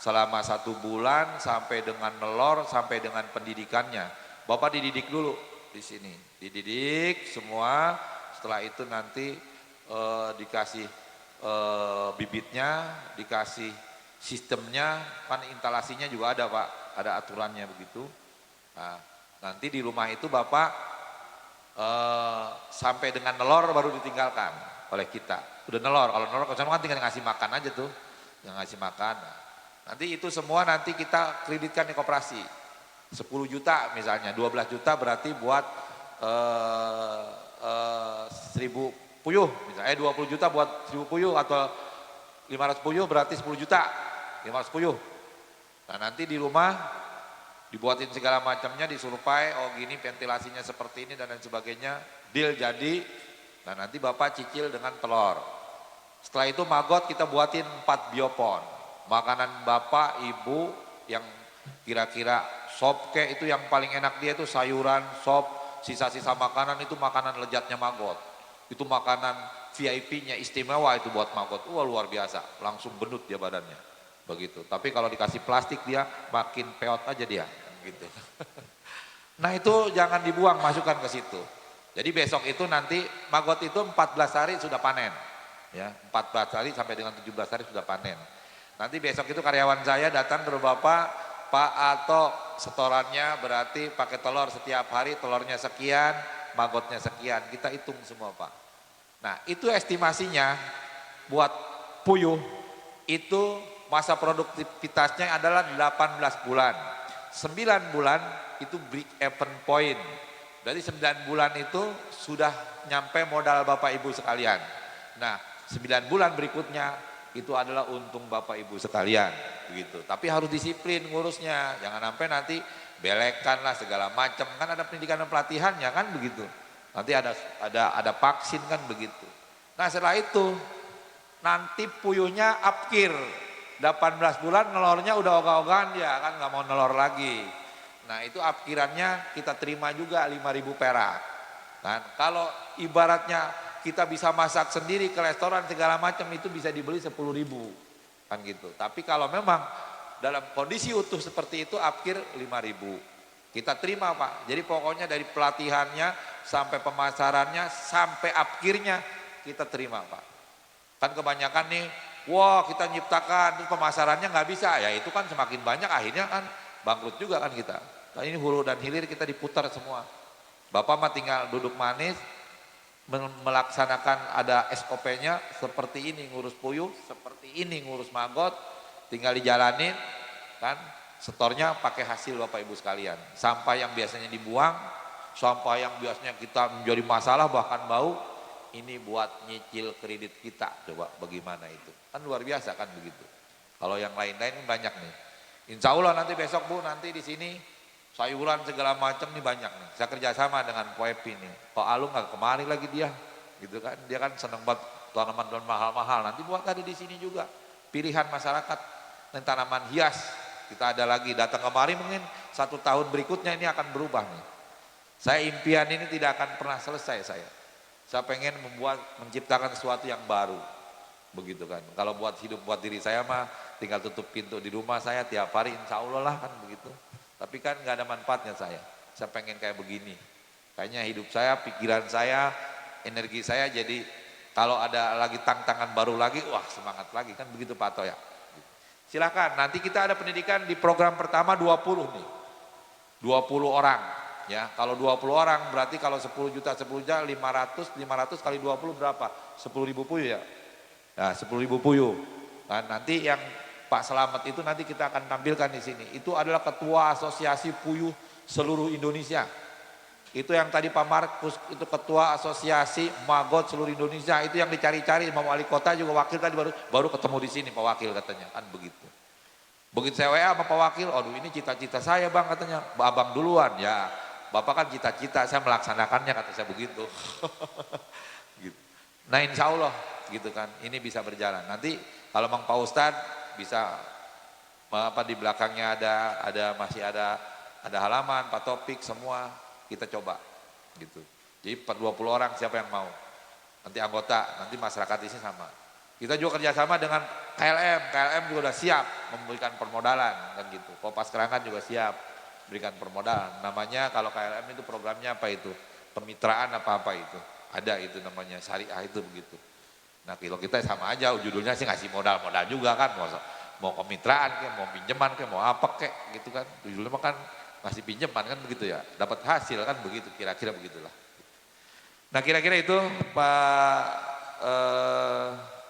selama 1 bulan sampai dengan nelor, sampai dengan pendidikannya. Bapak dididik dulu di sini, dididik semua. Setelah itu nanti dikasih bibitnya, dikasih sistemnya, kan instalasinya juga ada Pak, ada aturannya begitu. Nah, nanti di rumah itu Bapak sampai dengan nelor baru ditinggalkan oleh kita. Udah nelor, kalau nelor kan tinggal ngasih makan aja tuh, yang ngasih makan. Nanti itu semua nanti kita kreditkan di koperasi. 10 juta misalnya, 12 juta berarti buat 1000 puyuh, misalnya 20 juta buat 1000 puyuh atau 500 puyuh berarti 10 juta, 500 puyuh. Nah nanti di rumah dibuatin segala macamnya, disurvei, oh gini ventilasinya seperti ini dan lain sebagainya, deal jadi. Nah nanti Bapak cicil dengan telur. Setelah itu maggot kita buatin 4 biopon. Makanan Bapak, Ibu yang kira-kira sop kayak itu yang paling enak dia itu sayuran, sop, sisa-sisa makanan itu makanan lezatnya maggot. Itu makanan VIP-nya istimewa itu buat maggot. Wah luar biasa, langsung benut dia badannya. begitu. Tapi kalau dikasih plastik dia makin peot aja dia, gitu. Nah itu jangan dibuang, masukkan ke situ. Jadi besok itu nanti maggot itu 14 hari sudah panen, ya 14 hari sampai dengan 17 hari sudah panen. Nanti besok itu karyawan saya datang ke bapak, Pak Ato setorannya berarti pakai telur setiap hari, telurnya sekian, maggotnya sekian, kita hitung semua Pak. Nah itu estimasinya buat puyuh itu masa produktivitasnya adalah 18 bulan. 9 bulan itu break even point. Dari 9 bulan itu sudah nyampe modal Bapak Ibu sekalian. Nah 9 bulan berikutnya itu adalah untung Bapak Ibu sekalian. Begitu. Tapi harus disiplin ngurusnya. Jangan sampai nanti belekan lah segala macam. Kan ada pendidikan dan pelatihannya kan begitu. Nanti ada vaksin kan begitu. Nah setelah itu nanti puyuhnya upkir. 18 bulan nelornya udah ogah-ogahan dia kan nggak mau nelor lagi. Nah itu upkirannya kita terima juga 5.000 perak. Kan kalau ibaratnya kita bisa masak sendiri ke restoran segala macam itu bisa dibeli 10.000 kan gitu. Tapi kalau memang dalam kondisi utuh seperti itu upkir 5.000. Kita terima Pak. Jadi pokoknya dari pelatihannya sampai pemasarannya sampai upkirnya kita terima Pak. Kan kebanyakan nih, wah kita nyiptakan terus pemasarannya nggak bisa, ya itu kan semakin banyak akhirnya kan bangkrut juga kan kita. Nah ini hulu dan hilir kita diputar semua. Bapak mah tinggal duduk manis, melaksanakan ada SOP-nya seperti ini ngurus puyuh, seperti ini ngurus maggot, tinggal dijalanin kan, setornya pakai hasil Bapak Ibu sekalian. Sampah yang biasanya dibuang, sampah yang biasanya kita menjadi masalah bahkan bau, ini buat nyicil kredit kita, coba bagaimana itu, kan luar biasa kan begitu. Kalau yang lain-lain banyak nih. Insya Allah nanti besok Bu, nanti di sini sayuran segala macam nih banyak nih. Saya kerjasama dengan Poepi nih. Pak Alung nggak kemari lagi dia, gitu kan? Dia kan seneng banget tanaman mahal-mahal. Nanti buat tadi di sini juga pilihan masyarakat dan tanaman hias. Kita ada lagi datang kemari mungkin 1 tahun berikutnya ini akan berubah nih. Saya impian ini tidak akan pernah selesai saya. Saya pengen menciptakan sesuatu yang baru, begitu kan. Kalau buat hidup buat diri saya mah tinggal tutup pintu di rumah saya tiap hari insya Allah lah kan begitu. Tapi kan nggak ada manfaatnya saya. Saya pengen kayak begini. Kayaknya hidup saya, pikiran saya, energi saya jadi kalau ada lagi tantangan baru lagi, wah semangat lagi kan begitu Pak Ato ya. Silakan. Nanti kita ada pendidikan di program pertama 20 nih, 20 orang. Ya, kalau 20 orang berarti kalau 10 juta 500 kali 20 berapa? 10.000 puyuh ya. Nah, 10.000 puyuh. Nah, nanti yang Pak Selamat itu nanti kita akan tampilkan di sini. Itu adalah ketua asosiasi puyuh seluruh Indonesia. Itu yang tadi Pak Markus itu ketua asosiasi maggot seluruh Indonesia. Itu yang dicari-cari Pak Wali Kota juga wakil tadi baru ketemu di sini Pak Wakil katanya. Kan begitu. Begitu saya WA sama Pak Wakil, aduh ini cita-cita saya Bang katanya. Abang duluan ya. Bapak kan cita-cita, saya melaksanakannya kata saya begitu. Gitu. Nah insya Allah gitu kan, ini bisa berjalan. Nanti kalau Mang Pak Ustadz bisa apa di belakangnya masih ada halaman, Pak Topik semua kita coba gitu. Jadi 20 orang siapa yang mau? Nanti anggota, nanti masyarakat di sini sama. Kita juga kerjasama dengan KLM juga udah siap memberikan permodalan kan gitu. Kopas Kerangan juga siap berikan permodalan. Namanya kalau KLM itu programnya apa itu? Kemitraan apa-apa itu. Ada itu namanya syariah itu begitu. Nah kalau kita sama aja judulnya sih ngasih modal juga kan. Mau kemitraan kayak, mau pinjaman kayak, mau apa kayak gitu kan. Judulnya kan ngasih pinjaman kan begitu ya. Dapat hasil kan begitu, kira-kira begitulah. Nah kira-kira itu Pak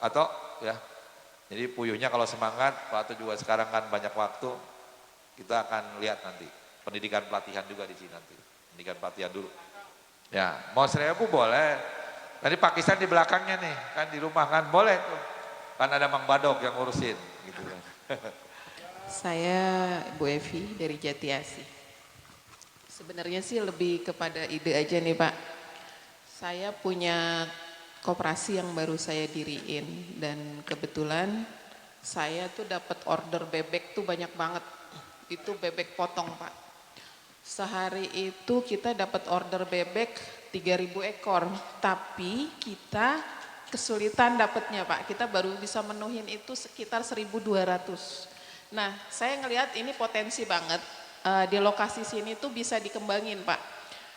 Ato ya. Jadi puyuhnya kalau semangat, Pak Ato juga sekarang kan banyak waktu. Kita akan lihat nanti. Pendidikan pelatihan juga di sini nanti. Pendidikan pelatihan dulu. Ya, mau 1.000 boleh. Tadi Pakistan di belakangnya nih, kan di rumah kan boleh tuh. Kan ada Mang Badok yang ngurusin gitu kan. Saya Bu Evi dari Jatiasi. Sebenarnya sih lebih kepada ide aja nih Pak. Saya punya koperasi yang baru saya diriin dan kebetulan saya tuh dapat order bebek tuh banyak banget. Itu bebek potong Pak. Sehari itu kita dapat order bebek 3.000 ekor, tapi kita kesulitan dapatnya Pak. Kita baru bisa menuhin itu sekitar 1.200. Nah, saya ngelihat ini potensi banget. Di lokasi sini tuh bisa dikembangin Pak.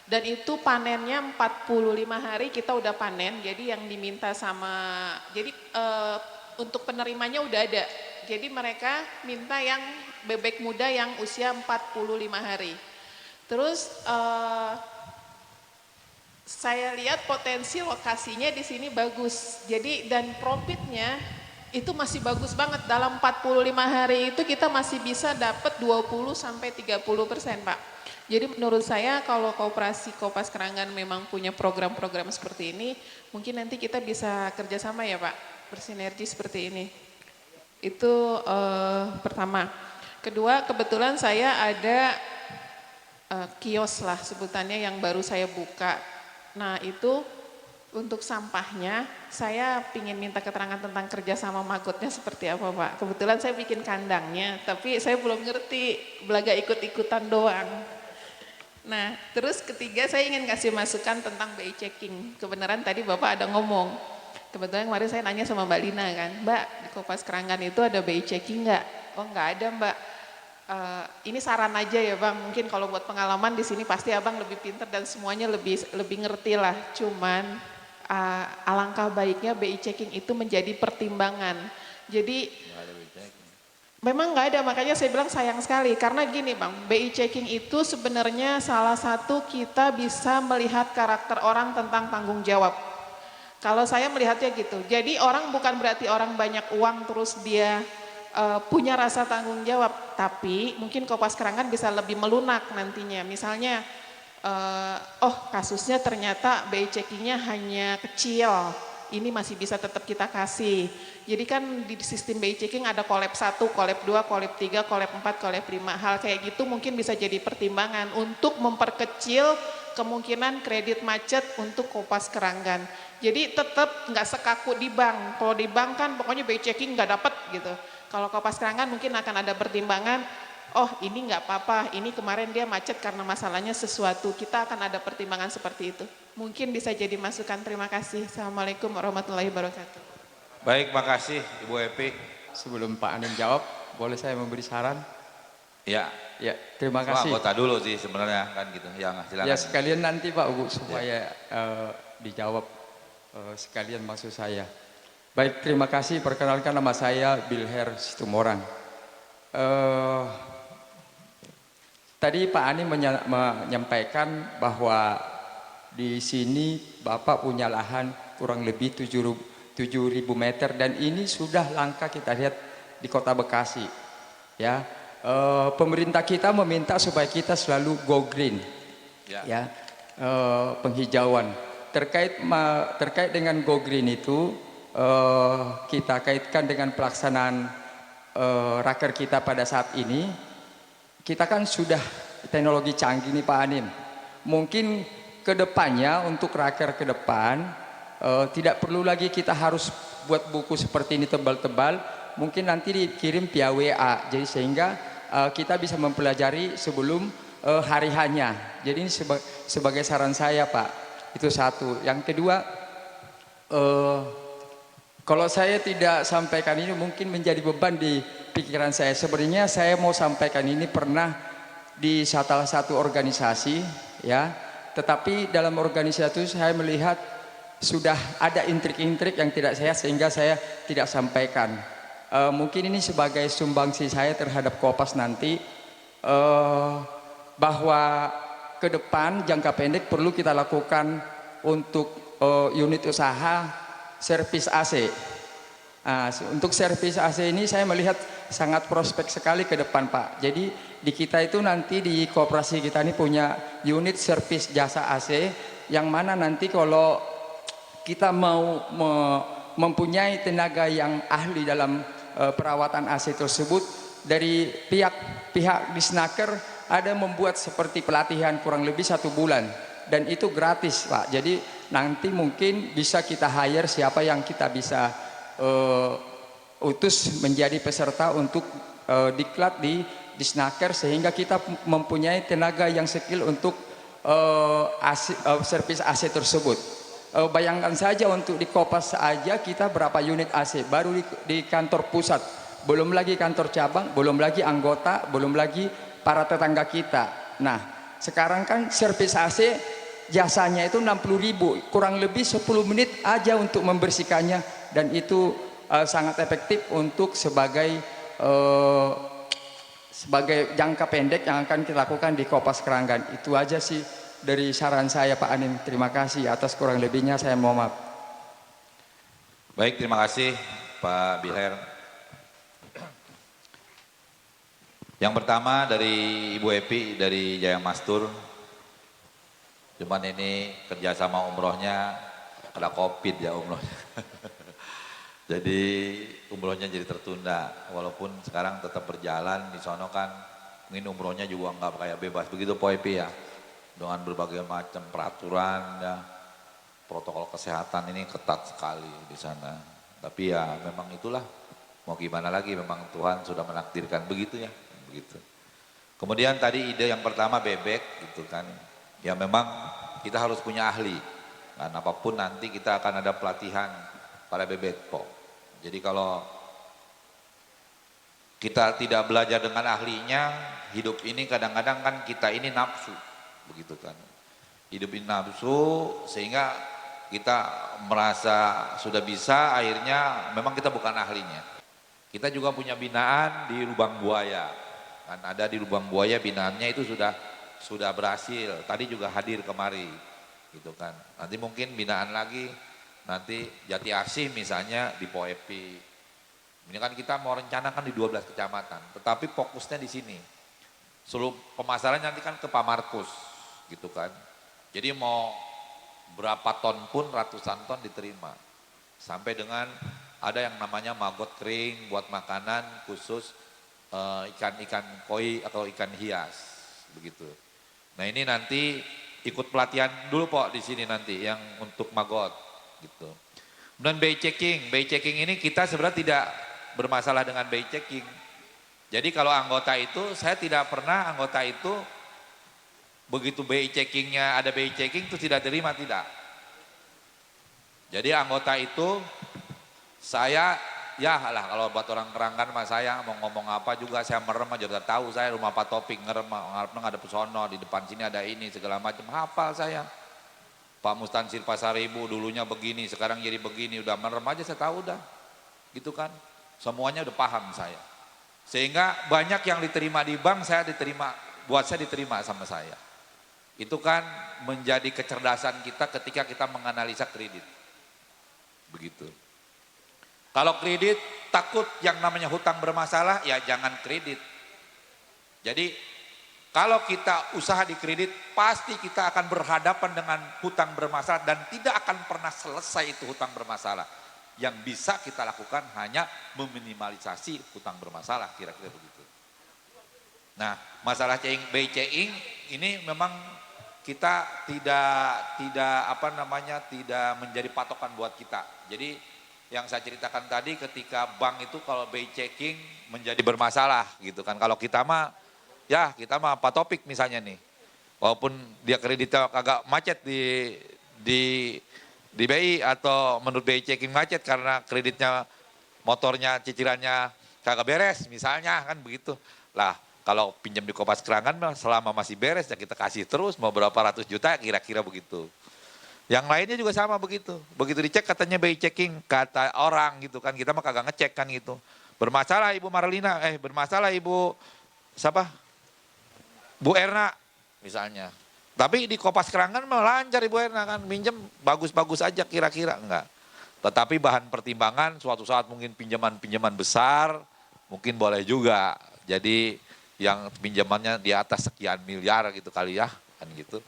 Dan itu panennya 45 hari kita udah panen. Jadi yang diminta jadi untuk penerimanya udah ada. Jadi mereka minta yang bebek muda yang usia 45 hari. Terus saya lihat potensi lokasinya di sini bagus. Jadi dan profitnya itu masih bagus banget. Dalam 45 hari itu kita masih bisa dapat 20-30% Pak. Jadi menurut saya kalau koperasi Kopas Keranggan memang punya program-program seperti ini, mungkin nanti kita bisa kerjasama ya Pak, bersinergi seperti ini. Itu pertama. Kedua, kebetulan saya ada kios lah sebutannya yang baru saya buka. Nah itu untuk sampahnya, saya ingin minta keterangan tentang kerjasama magotnya seperti apa Pak. Kebetulan saya bikin kandangnya, tapi saya belum ngerti, belaga ikut-ikutan doang. Nah, terus ketiga saya ingin kasih masukan tentang BI checking. Kebenaran tadi Bapak ada ngomong. Kebetulan kemarin saya nanya sama Mbak Lina kan, Mbak di Kopas Keranggan itu ada BI checking nggak? Oh nggak ada Mbak. Ini saran aja ya Bang, mungkin kalau buat pengalaman di sini pasti Abang lebih pintar dan semuanya lebih ngerti lah. Cuman alangkah baiknya BI checking itu menjadi pertimbangan. Jadi memang nggak ada, makanya saya bilang sayang sekali. Karena gini Bang, BI checking itu sebenarnya salah satu kita bisa melihat karakter orang tentang tanggung jawab. Kalau saya melihatnya gitu. Jadi orang bukan berarti orang banyak uang terus dia punya rasa tanggung jawab. Tapi mungkin Kopas Keranggan bisa lebih melunak nantinya. Misalnya kasusnya ternyata BI checkingnya hanya kecil, ini masih bisa tetap kita kasih. Jadi kan di sistem BI checking ada collab 1, collab 2, collab 3, collab 4, collab 5. Hal kayak gitu mungkin bisa jadi pertimbangan untuk memperkecil kemungkinan kredit macet untuk Kopas Keranggan. Jadi tetap nggak sekaku di bank. Kalau di bank kan pokoknya BI checking nggak dapat gitu. Kalau Kopas Keranggan mungkin akan ada pertimbangan, oh ini nggak apa-apa, ini kemarin dia macet karena masalahnya sesuatu. Kita akan ada pertimbangan seperti itu. Mungkin bisa jadi masukan. Terima kasih. Assalamualaikum warahmatullahi wabarakatuh. Baik, makasih Ibu Epi. Sebelum Pak Anim jawab, boleh saya memberi saran? Ya. Ya, terima kasih. Anggota dulu sih sebenarnya kan gitu. Ya, silakan. Ya sekalian nanti Pak Bu supaya dijawab sekalian maksud saya. Baik, terima kasih. Perkenalkan nama saya Bilher Situmorang. Tadi Pak Ani menyampaikan bahwa di sini Bapak punya lahan kurang lebih 7.000 meter dan ini sudah langka kita lihat di Kota Bekasi. Ya, pemerintah kita meminta supaya kita selalu go green, ya, penghijauan. Terkait dengan go green itu kita kaitkan dengan pelaksanaan raker kita pada saat ini. Kita kan sudah teknologi canggih nih Pak Anim. Mungkin kedepannya untuk raker ke depan tidak perlu lagi kita harus buat buku seperti ini tebal-tebal. Mungkin nanti dikirim via WA. Jadi sehingga kita bisa mempelajari sebelum hari hanya. Jadi ini sebagai saran saya Pak. Itu satu. Yang kedua, kalau saya tidak sampaikan ini mungkin menjadi beban di pikiran saya. Sebenarnya saya mau sampaikan ini pernah di salah satu organisasi, ya. Tetapi dalam organisasi itu saya melihat sudah ada intrik-intrik yang tidak saya sehingga saya tidak sampaikan. Mungkin ini sebagai sumbangsi saya terhadap Kopas nanti, bahwa ke depan jangka pendek perlu kita lakukan untuk unit usaha servis AC. Untuk servis AC ini saya melihat sangat prospek sekali ke depan Pak. Jadi di kita itu nanti di koperasi kita ini punya unit servis jasa AC yang mana nanti kalau kita mau mempunyai tenaga yang ahli dalam perawatan AC tersebut, dari pihak Disnaker ada membuat seperti pelatihan kurang lebih 1 bulan dan itu gratis Pak. Jadi nanti mungkin bisa kita hire siapa yang kita bisa utus menjadi peserta untuk diklat di Disnaker sehingga kita mempunyai tenaga yang skill untuk servis AC tersebut. bayangkan saja untuk di Kopas saja kita berapa unit AC, baru di kantor pusat, belum lagi kantor cabang, belum lagi anggota, belum lagi para tetangga kita. Nah, sekarang kan servis AC jasanya itu 60.000, kurang lebih 10 menit aja untuk membersihkannya, dan itu sangat efektif untuk sebagai jangka pendek yang akan kita lakukan di Kopas Keranggan. Itu aja sih dari saran saya Pak Anim. Terima kasih, atas kurang lebihnya saya mohon maaf. Baik, terima kasih Pak Bilher. Yang pertama dari Ibu Epi dari Jaya Mastur. Cuman ini kerjasama umrohnya ada COVID ya umrohnya. Jadi umrohnya jadi tertunda, walaupun sekarang tetap berjalan di sono kan, mungkin umrohnya juga nggak kayak bebas begitu Po Epi ya, dengan berbagai macam peraturan ya, protokol kesehatan ini ketat sekali di sana. Tapi ya memang itulah, mau gimana lagi, memang Tuhan sudah menakdirkan begitu ya, begitu. Kemudian tadi ide yang pertama bebek gitu kan, ya memang kita harus punya ahli, kan apapun nanti kita akan ada pelatihan pada bebek Po. Jadi kalau kita tidak belajar dengan ahlinya, hidup ini kadang-kadang kan kita ini nafsu, begitu kan. Hidup ini nafsu sehingga kita merasa sudah bisa, akhirnya memang kita bukan ahlinya. Kita juga punya binaan di Lubang Buaya, kan ada di Lubang Buaya binaannya itu sudah berhasil. Tadi juga hadir kemari, gitu kan. Nanti mungkin binaan lagi. Nanti Jati Asih misalnya di Po Epi. Ini kan kita mau rencanakan di 12 kecamatan, tetapi fokusnya di sini. Seluruh pemasaran nanti kan ke Pak Markus, gitu kan. Jadi mau berapa ton pun ratusan ton diterima. Sampai dengan ada yang namanya maggot kering buat makanan khusus ikan-ikan koi atau ikan hias, begitu. Nah ini nanti ikut pelatihan dulu Po di sini nanti yang untuk maggot. Gitu. Dan bay checking ini kita sebenarnya tidak bermasalah dengan bay checking. Jadi kalau anggota itu, saya tidak pernah anggota itu begitu bay checkingnya ada bay checking itu tidak terima, tidak. Jadi anggota itu saya ya lah kalau buat orang Keranggan mas saya mau ngomong apa juga saya merem aja, udah tahu saya rumah Pak Topik ngerem, ngarepnya ada pesono di depan sini ada ini segala macam, hafal saya. Pak Mustansir Pasaribu dulunya begini, sekarang jadi begini, udah merem aja saya tahu udah. Gitu kan, semuanya udah paham saya. Sehingga banyak yang diterima di bank, saya diterima, buat saya diterima sama saya. Itu kan menjadi kecerdasan kita ketika kita menganalisa kredit. Begitu. Kalau kredit takut yang namanya hutang bermasalah, ya jangan kredit. Jadi kalau kita usaha di kredit, pasti kita akan berhadapan dengan hutang bermasalah dan tidak akan pernah selesai itu hutang bermasalah. Yang bisa kita lakukan hanya meminimalisasi hutang bermasalah, kira-kira begitu. Nah, masalah BCing ini memang kita tidak menjadi patokan buat kita. Jadi yang saya ceritakan tadi ketika bank itu kalau BCing menjadi bermasalah gitu kan. Kalau kita mah ya kita mah Pak Topik misalnya nih, walaupun dia kreditnya agak macet di BI atau menurut BI checking macet karena kreditnya motornya cicilannya kagak beres misalnya kan begitu. Lah kalau pinjam di Kopas Keranggan selama masih beres ya kita kasih terus mau berapa ratus juta kira-kira begitu. Yang lainnya juga sama begitu. Begitu dicek katanya BI checking kata orang gitu kan, kita mah kagak ngecek kan gitu. Bermasalah Ibu Marlina, bermasalah Ibu siapa? Bu Erna misalnya. Tapi di Kopas Keranggan malah lancar Ibu Erna kan, minjem bagus-bagus aja kira-kira enggak. Tetapi bahan pertimbangan suatu saat mungkin pinjaman-pinjaman besar mungkin boleh juga. Jadi yang pinjamannya di atas sekian miliar gitu kali ya, kan gitu.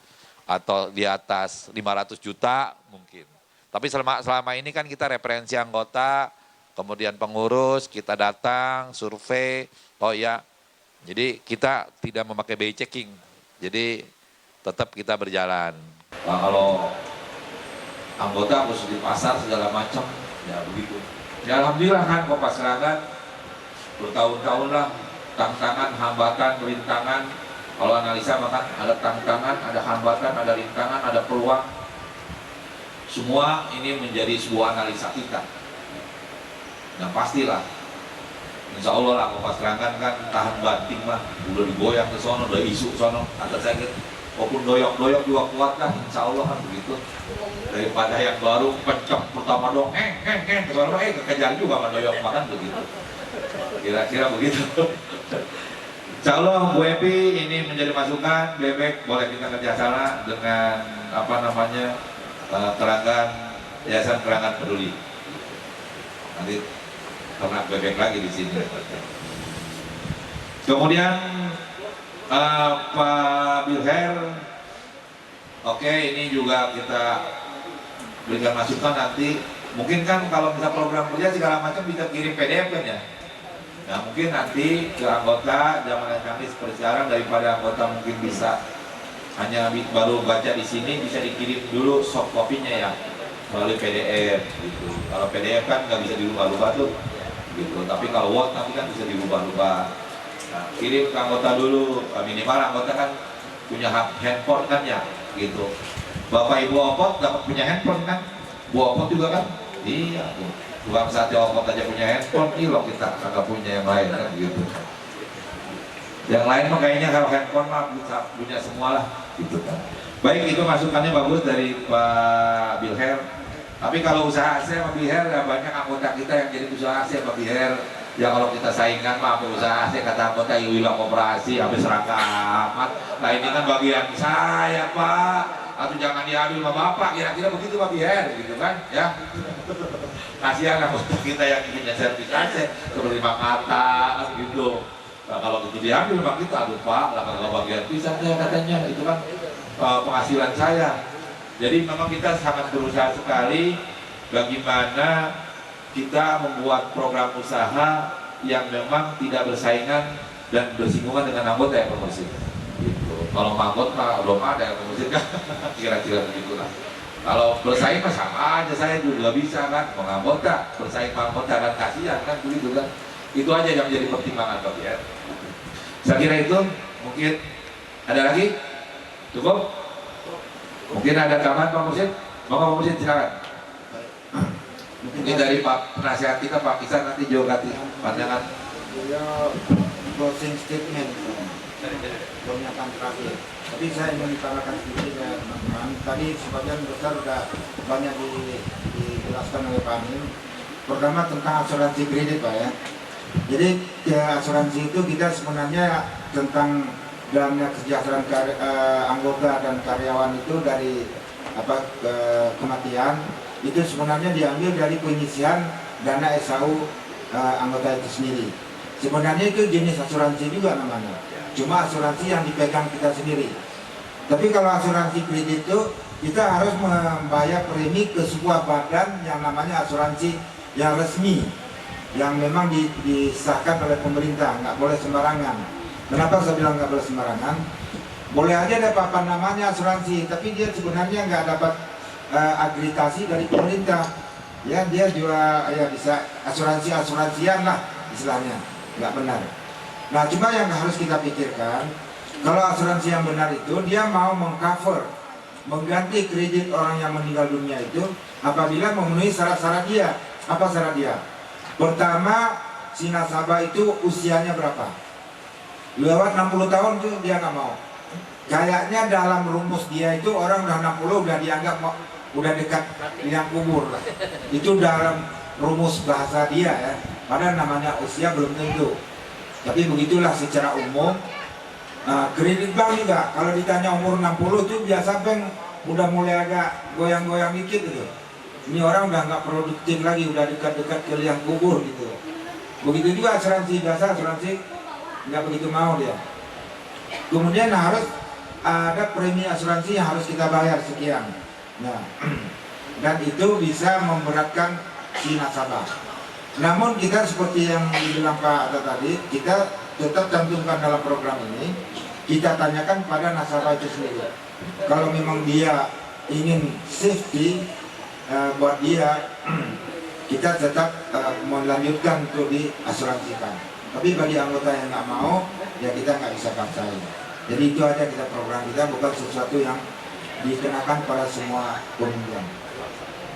Atau di atas 500 juta mungkin. Tapi selama ini kan kita referensi anggota, kemudian pengurus, kita datang, survei, oh ya. Jadi kita tidak memakai BI checking, jadi tetap kita berjalan. Nah, kalau anggota khusus di pasar segala macam, ya begitu. Ya alhamdulillah kan Kopas Keranggan bertahun-tahun lah, tantangan, hambatan, rintangan. Kalau analisa maka ada tantangan, ada hambatan, ada rintangan, ada peluang. semua ini menjadi sebuah analisa kita. Nah pastilah, insya Allah lah Kompas Serangan kan tahan banting mah, udah digoyang ke sono, udah isu sono, kata saya gitu, walaupun doyok-doyok juga kuat lah, insya Allah kan begitu. Daripada yang baru pencok pertama dong, kekejar juga sama doyok makan begitu. Kira-kira begitu. Insya Allah Bu Epi ini menjadi masukan, bebek boleh kita kerjasama dengan apa namanya Keranggan, Yayasan Keranggan Peduli. Nanti ternak bebek lagi di sini. Kemudian Pak Bilher, oke ini juga kita berikan masukan nanti. Mungkin kan kalau bisa program kerja segala macam bisa kirim PDF kan ya. Nah mungkin nanti ke anggota zaman kami seperti sekarang, daripada anggota mungkin bisa hanya baru baca di sini, bisa dikirim dulu soft copy-nya ya melalui PDF gitu. Kalau PDF kan nggak bisa dirubah-rubah tuh gitu. Tapi kalau Word nanti kan bisa dirubah-rubah. Nah, kirim ke anggota dulu, minimal anggota kan punya handphone kan ya gitu. Bapak Ibu Opot dapat punya handphone kan? Bu Opot juga kan? Iya tuh. Tukang sate Opot aja punya handphone, ilok kita kagak punya yang lain kan gitu. Yang lain mah kayaknya kalau handphone mah bisa punya semua lah gitu kan. Baik, itu masukannya bagus dari Pak Bilher. Tapi kalau usaha AC Pak Bilher ya banyak anggota kita yang jadi usaha AC Pak Bilher. Ya kalau kita saingan mah usaha AC kata anggota iwilah koperasi habis serangka amat. Nah ini kan bagian saya Pak. Atau jangan diambil sama Bapak, kira-kira begitu Pak Bilher gitu kan ya. Kasihan anggota kita yang punya sertifikasi seperti Pak Kata gitu. Nah, kalau itu diambil Pak kita, aduh Pak, lah kalau bagian pisah saya katanya itu kan penghasilan saya. Jadi memang kita sangat berusaha sekali bagaimana kita membuat program usaha yang memang tidak bersaingan dan bersinggungan dengan anggota yang promosi. Gitu. Kalau manggot mah belum ada yang promosi kan, kira-kira begitulah. Kalau bersaing mah sama aja, saya juga bisa kan, menganggota bersaing menganggota kan kasihan kan begitu kan. Itu aja yang menjadi pertimbangan Pak ya. Saya kira itu mungkin ada lagi cukup. Mungkin ada tambahan Pak Mursid, Pak Mursid silakan. Mungkin dari Pak penasihat kita Pak Kisan nanti juga kasih pandangan. Beliau closing statement, pernyataan terakhir. Tapi saya ingin ditambahkan sedikit ya teman-teman. Tadi sebagian besar sudah banyak dijelaskan oleh Pak Amin. Pertama tentang asuransi kredit Pak ya. Jadi ya, asuransi itu kita sebenarnya tentang dana kesejahteraan anggota dan karyawan itu dari kematian itu sebenarnya diambil dari penyisihan dana SAU anggota itu sendiri. Sebenarnya itu jenis asuransi juga namanya. Cuma asuransi yang dipegang kita sendiri. Tapi kalau asuransi kredit itu kita harus membayar premi ke sebuah badan yang namanya asuransi yang resmi, yang memang disahkan oleh pemerintah, nggak boleh sembarangan. Kenapa saya bilang nggak boleh sembarangan? Boleh aja ada papan namanya asuransi, tapi dia sebenarnya nggak dapat akreditasi dari pemerintah. Ya dia juga ya bisa asuransian lah istilahnya, nggak benar. Nah cuma yang harus kita pikirkan, kalau asuransi yang benar itu dia mau mengcover, mengganti kredit orang yang meninggal dunia itu apabila memenuhi syarat-syarat dia. Apa syarat dia? Pertama, si nasabah itu usianya berapa? Lewat 60 tahun itu dia nggak mau. Kayaknya dalam rumus dia itu orang udah 60 udah dianggap udah dekat liang kubur lah. Itu dalam rumus bahasa dia ya. Padahal namanya usia belum tentu. Tapi begitulah secara umum. Kredit bank juga kalau ditanya umur 60 itu biasa bank udah mulai agak goyang-goyang dikit gitu. Ini orang udah nggak produktif lagi, udah dekat-dekat ke liang kubur gitu. Begitu juga asuransi biasa, asuransi nggak begitu mau dia. Kemudian harus ada premi asuransi yang harus kita bayar sekian. Nah, dan itu bisa memberatkan si nasabah. Namun kita seperti yang dibilang Pak Atta tadi, kita tetap cantumkan dalam program ini, kita tanyakan pada nasabah itu sendiri. Kalau memang dia ingin safety buat dia, kita tetap melanjutkan untuk diasuransikan. Tapi bagi anggota yang nggak mau, ya kita nggak bisa paksain. Jadi itu aja kita program kita, bukan sesuatu yang dikenakan pada semua peminjam.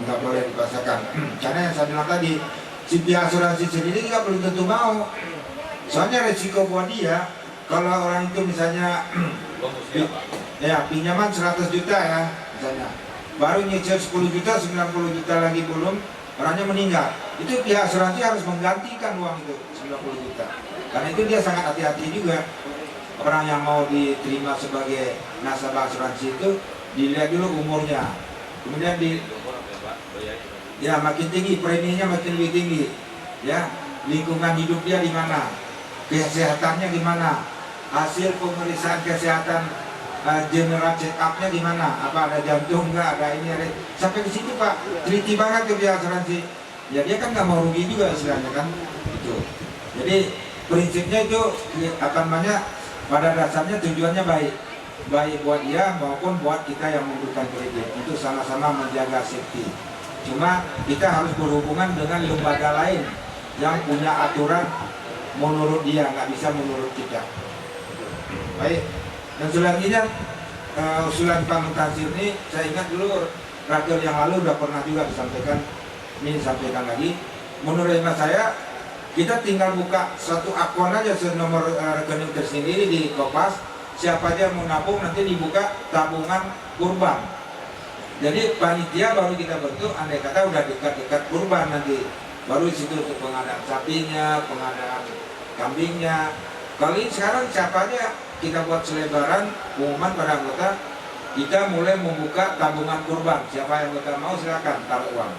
nggak boleh dipaksakan. Karena yang saya bilang tadi, si pihak asuransi sendiri juga belum tentu mau. Soalnya resiko buat dia, kalau orang itu misalnya ya pinjaman 100 juta ya misalnya, baru nyicil 10 juta, 90 juta lagi belum, orangnya meninggal, itu pihak asuransi harus menggantikan uang itu 90 juta. Karena itu dia sangat hati-hati juga. Orang yang mau diterima sebagai nasabah asuransi itu dilihat dulu umurnya, kemudian ya makin tinggi preminya, makin lebih tinggi, ya lingkungan hidup dia di mana, kesehatannya gimana, hasil pemeriksaan kesehatan general check up-nya gimana, apa ada jantung nggak, ada ini, ada sampai di situ Pak, teliti banget ke pihak asuransi. Ya dia kan nggak mau rugi juga istilahnya kan, itu. Jadi prinsipnya itu apa namanya, pada dasarnya tujuannya baik buat dia maupun buat kita yang membutuhkan kredit, untuk sama-sama menjaga safety. Cuma kita harus berhubungan dengan lembaga lain yang punya aturan menurut dia, nggak bisa menurut kita. Baik, dan selanjutnya usulan Pak Mutakhir ini, saya ingat dulu raker yang lalu udah pernah juga disampaikan, ini disampaikan lagi. Menurut hemat saya, kita tinggal buka satu akun aja, nomor rekening tersendiri di Kopas. Siapa aja mau nabung nanti dibuka tabungan kurban. Jadi panitia baru kita bentuk, andai kata udah dekat-dekat kurban nanti, baru di situ untuk pengadaan sapinya, pengadaan kambingnya. Kali sekarang siapa aja kita buat selebaran pengumuman pada anggota, kita mulai membuka tabungan kurban. Siapa yang anggota mau silakan taruh uang,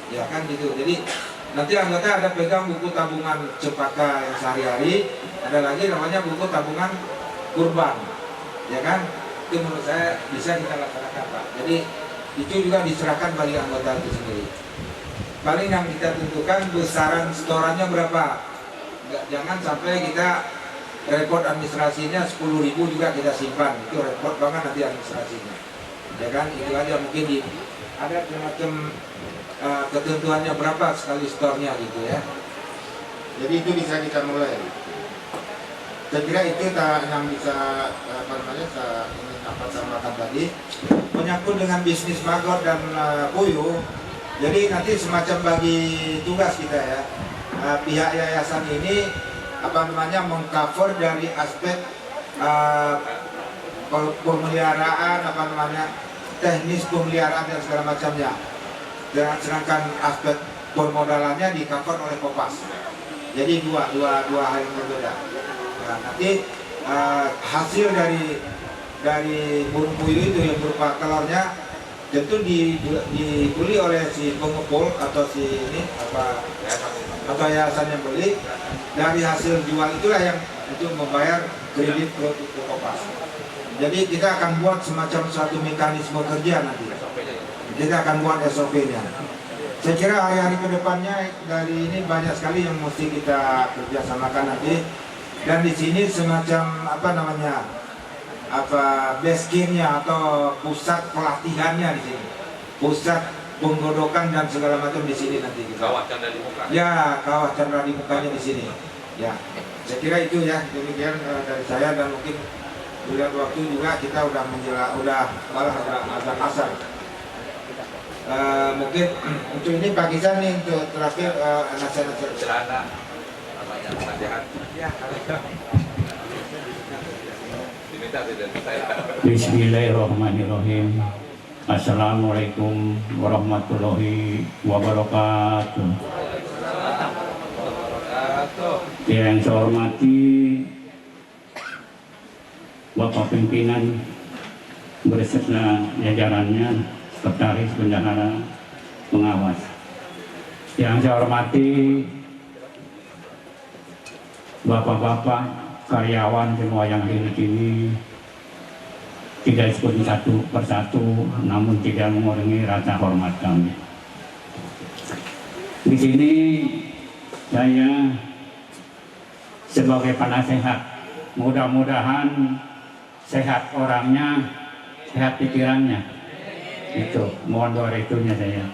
ya kan gitu. Jadi nanti anggota ada pegang buku tabungan cempaka yang sehari-hari, ada lagi namanya buku tabungan kurban, ya kan? Itu menurut saya bisa kita laksanakan Pak. Jadi itu juga diserahkan bagi anggota itu sendiri. Paling yang kita tentukan besaran setorannya berapa. Jangan sampai kita repot administrasinya 10.000 juga kita simpan, itu repot banget nanti administrasinya, ya kan? Itu aja mungkin ada semacam ketentuannya berapa sekali stornya gitu ya. Jadi itu bisa kita mulai. Saya kira itu yang bisa apa namanya saya ingin tambahkan tadi, menyangkut dengan bisnis maggot dan puyuh. Jadi nanti semacam bagi tugas kita ya, pihak yayasan ini apa namanya mengcover dari aspek pemeliharaan, apa namanya teknis pemeliharaan dan segala macamnya. Dan sedangkan aspek permodalannya di cover oleh Kopas. Jadi dua hal yang berbeda. Nah, nanti hasil dari burung puyuh itu yang berupa telurnya tentu dibeli oleh si pengepul atau si ini atau yayasan yang beli. Dari hasil jual itulah yang untuk membayar kredit ke Kopas. Jadi kita akan buat semacam suatu mekanisme kerja nanti. Kita akan buat SOP-nya. Saya kira hari-hari ke depannya dari ini banyak sekali yang mesti kita kerjasamakan nanti. Dan di sini semacam apa namanya, base camp-nya atau pusat pelatihannya di sini, pusat penggodokan dan segala macam di sini nanti. Kawah Chandra di muka. Ya, kawah Chandra di mukanya di sini. Ya, saya kira itu ya, demikian dari saya, dan mungkin melihat waktu juga kita udah malah azan asar. Mungkin untuk ini pagisan nih untuk terakhir nasihat celana namanya nasihat ya. Bismillahirrahmanirrahim. Assalamualaikum warahmatullahi wabarakatuh. Yang saya hormati Bapak Pimpinan beserta jajarannya, Sekretaris Bendahara Pengawas. Yang saya hormati Bapak-bapak karyawan semua yang hadir di sini, tidak disebut satu persatu, namun tidak mengurangi rasa hormat kami. Di sini saya sebagai penasehat, mudah-mudahan sehat orangnya, sehat pikirannya. Itu mohon doa restunya saya.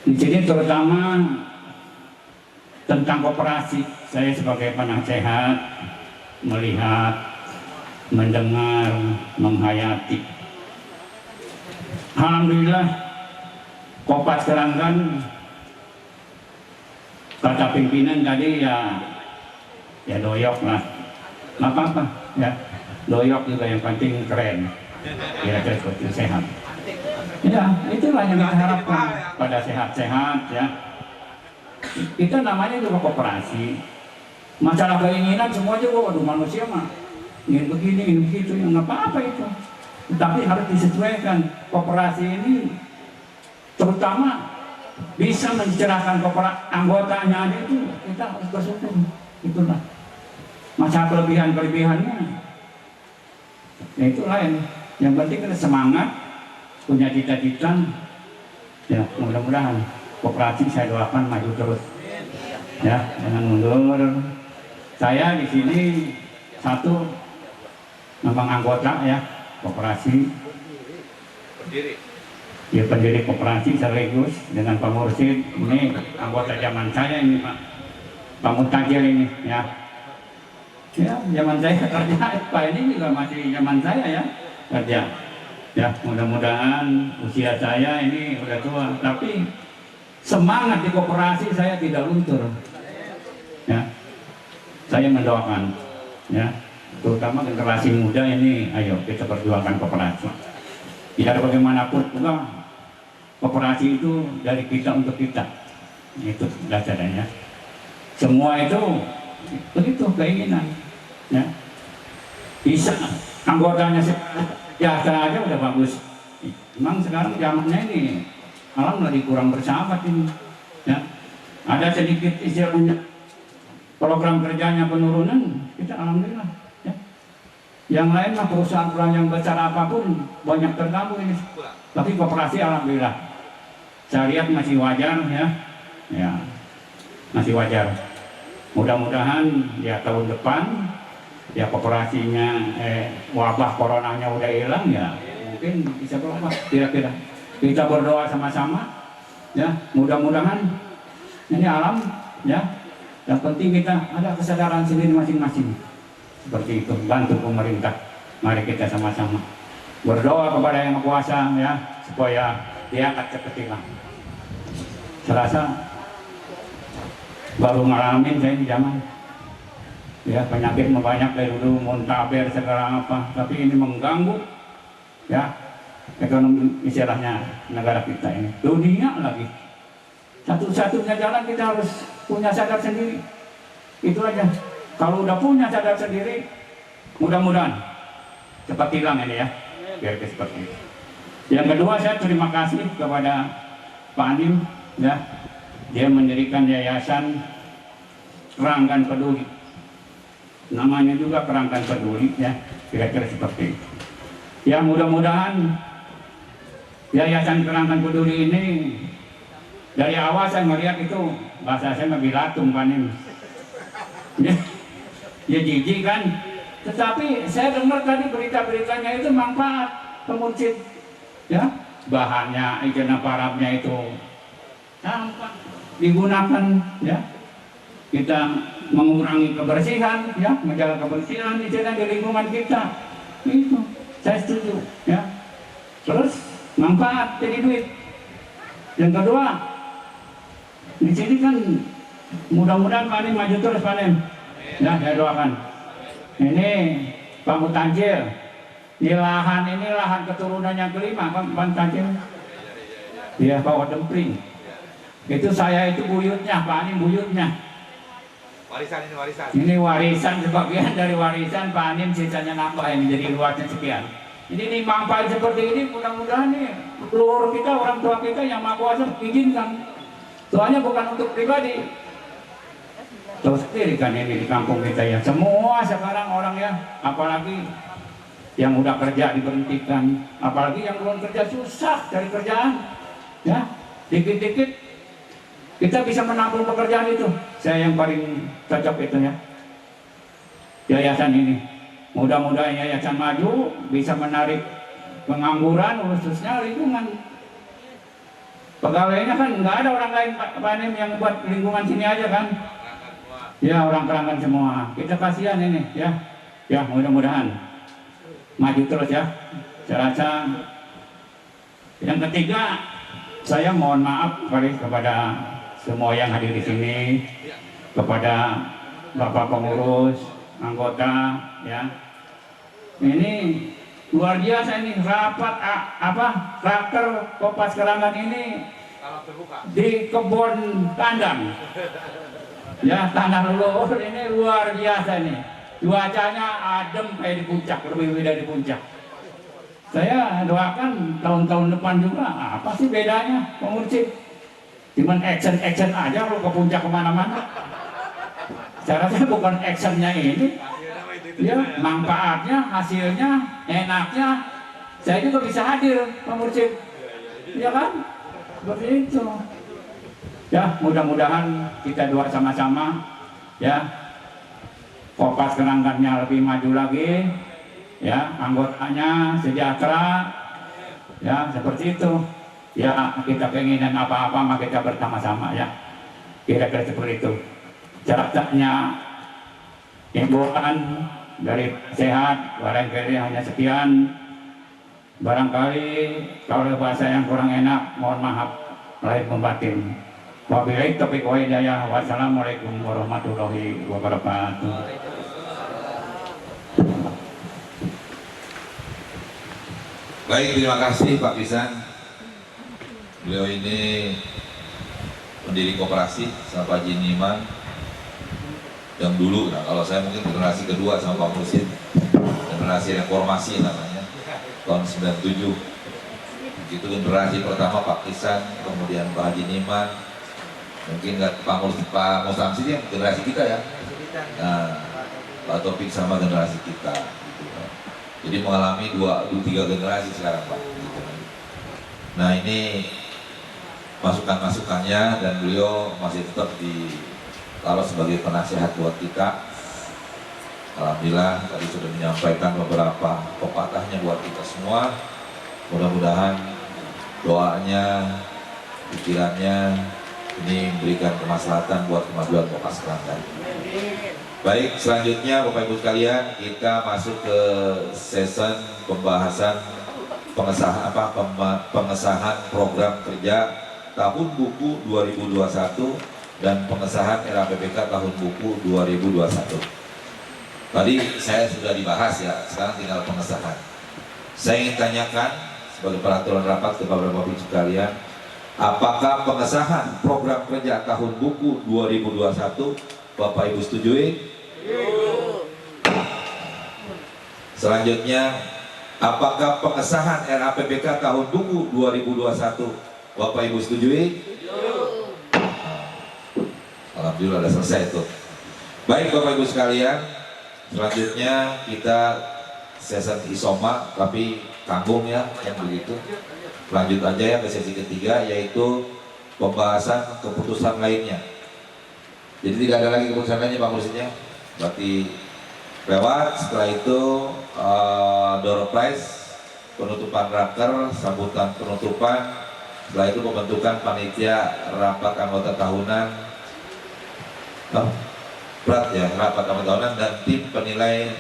Di sini terutama tentang koperasi, saya sebagai penasehat melihat, mendengar, menghayati. Alhamdulillah Kopas sekarang kan kata pimpinan tadi ya doyok lah, nggak apa-apa ya, doyok juga yang penting keren, kira-kira seperti sehat. Ya itulah yang kita harapkan pada sehat-sehat ya. Kita namanya juga koperasi. Masalah keinginan semua juga, waduh manusia mah ingin begini, ingin begitu, ya nggak apa-apa itu. Tapi harus disesuaikan. Koperasi ini terutama bisa mencerahkan anggotanya itu, kita harus bersyukur. Itulah masalah kelebihan-kelebihannya. Ya itu lain. Yang penting kita semangat, punya cita-cita. Ya mudah-mudahan koperasi saya doakan maju terus. Ya jangan mundur. Saya di sini satu memang anggota ya koperasi. Ya pendiri koperasi sekaligus dengan Pak Mursid. Ini anggota zaman saya ini Pak Mutajir ini ya. Ya zaman saya kerja, Pak ini juga masih zaman saya ya kerja. Ya mudah-mudahan usia saya ini udah tua, tapi semangat di koperasi saya tidak luntur. Ya, saya mendoakan ya, terutama generasi muda ini, ayo kita perjuangkan koperasi. Biar bagaimanapun juga koperasi itu dari kita untuk kita. Itu dasarnya. Semua itu begitu keinginan. Ya. Bisa anggotanya ya aja udah bagus. Memang sekarang zamannya ini alam lagi kurang bersahabat ini. Ya. Ada sedikit istilahnya program kerjanya penurunan, kita alhamdulillah. Ya. Yang lain mah perusahaan-perusahaan yang besar apapun banyak terganggu ini. Tapi koperasi alhamdulillah. Saya lihat masih wajar ya. Ya. Masih wajar. Mudah-mudahan ya tahun depan ya koperasinya wabah coronanya udah hilang ya mungkin bisa berubah kira-kira. Kita berdoa sama-sama ya, mudah-mudahan ini alam ya, yang penting kita ada kesadaran sendiri masing-masing seperti itu. Bantu pemerintah, mari kita sama-sama berdoa kepada Yang Maha Kuasa ya supaya diangkat kepentingan. Serasa baru ngalamin saya di zaman ya penyakit banyak dari dulu, muntaber segala apa, tapi ini mengganggu ya ekonomi istilahnya negara kita ini, dunia lagi. Satu-satunya jalan kita harus punya sadar sendiri, itu aja. Kalau udah punya sadar sendiri, mudah-mudahan cepat hilang ini ya, biar seperti itu. Yang kedua, saya terima kasih kepada Pak Anim ya, dia mendirikan yayasan Keranggan Peduli. Namanya juga Keranggan Peduli ya, kira-kira seperti itu. Ya mudah-mudahan yayasan Keranggan Peduli ini dari awal saya melihat itu bahasa saya bilatung panin. Ya jijik kan. Tetapi saya dengar tadi berita-beritanya itu manfaat pemuncit. Ya, bahannya ikan parabnya itu tampak digunakan ya. Kita mengurangi kebersihan ya, menjaga kebersihan di lingkungan kita. Itu saya setuju ya. Terus manfaat jadi duit. Yang kedua, di sini kan mudah-mudahan Pak Anim maju terus Pak Anim. Ya, saya doakan. Ini Pak Mutajir, di lahan ini lahan keturunan yang kelima Pak Mutajir. Dia bawa dempling. Itu saya itu buyutnya, Pak Anim buyutnya. Warisan ini warisan. Ini warisan, sebagian dari warisan Pak Anim, sisanya nambah ini jadi luasnya sekian. Ini manfaat seperti ini mudah-mudahan nih leluhur kita, orang tua kita yang Maha Kuasa izinkan. Soalnya bukan untuk pribadi. Tahu sendiri kan ini di kampung kita ya. Semua sekarang orang ya, apalagi yang udah kerja diberhentikan, apalagi yang belum kerja susah cari kerjaan. Ya, dikit-dikit kita bisa menampung pekerjaan itu. Saya yang paling cocok itu ya. Yayasan ini. Mudah-mudahan yayasan maju bisa menarik pengangguran khususnya lingkungan. Pegawainya kan nggak ada orang lain Pak Anim yang buat lingkungan sini aja kan. Ya orang Keranggan semua. Kita kasihan ini ya. Ya mudah-mudahan maju terus ya. Saya rasa yang ketiga saya mohon maaf kepada semua yang hadir di sini, kepada Bapak pengurus, anggota, ya. Ini luar biasa ini rapat raker Kopas Kerangan ini di kebun kandang. Ya, tanah leluhur ini luar biasa nih. Cuacanya adem kayak di puncak, lebih dari puncak. Saya doakan tahun-tahun depan juga, apa sih bedanya Pak Mursyid? Cuman action aja kalau ke puncak kemana-mana. Saya rasa bukan actionnya ini, ya manfaatnya, hasilnya, enaknya, saya juga bisa hadir Pak Mursyid, ya kan? Seperti itu. Ya, mudah-mudahan kita doa sama-sama, ya. Kopas Kenangannya lebih maju lagi, ya, anggotanya sejahtera, ya, seperti itu. Ya, kita keinginan apa-apa mah kita bersama-sama, ya, kira-kira seperti itu. Caranya himbauan dari sehat, barangkali hanya sekian. Barangkali kalau bahasa yang kurang enak, mohon maaf lahir batin. Wabillahi taufiq wa hidayah. Wassalamualaikum warahmatullahi wabarakatuh. Baik, terima kasih Pak Pisan. Beliau ini pendiri koperasi sama Pak Jiniman yang dulu. Nah, kalau saya mungkin generasi kedua sama Pak Mursyid, generasi reformasi namanya, tahun 97. Begitu generasi pertama Pak Pisan, kemudian Pak Jiniman, mungkin nggak Pak Mustamsi yang generasi kita ya. Nah, Pak Taufik sama generasi kita. Jadi mengalami 2-3 generasi sekarang Pak. Nah, ini masukan-masukannya, dan beliau masih tetap ditaruh sebagai penasihat buat kita. Alhamdulillah tadi sudah menyampaikan beberapa pepatahnya buat kita semua. Mudah-mudahan doanya, pikirannya ini memberikan kemaslahatan buat kemajuan Kopas Kerangan. Baik, selanjutnya Bapak Ibu sekalian, kita masuk ke season pembahasan pengesahan program kerja tahun buku 2021 dan pengesahan RAPBK tahun buku 2021. Tadi saya sudah dibahas ya, sekarang tinggal pengesahan. Saya ingin tanyakan sebagai peraturan rapat kepada Bapak Ibu sekalian, apakah pengesahan program kerja tahun buku 2021 Bapak Ibu setujui? Selanjutnya, apakah pengesahan RAPBK tahun buku 2021 Bapak Ibu setujui? Alhamdulillah sudah selesai itu. Baik Bapak Ibu sekalian, selanjutnya kita sesi isoma tapi tanggung ya, yang begitu. Lanjut aja ya ke sesi ketiga, yaitu pembahasan keputusan lainnya. Jadi tidak ada lagi keputusan lainnya Pak Mursyidnya. Berarti lewat. Setelah itu door prize, penutupan raker, sambutan penutupan. Setelah itu pembentukan panitia rapat anggota tahunan, rapat anggota tahunan, dan tim penilai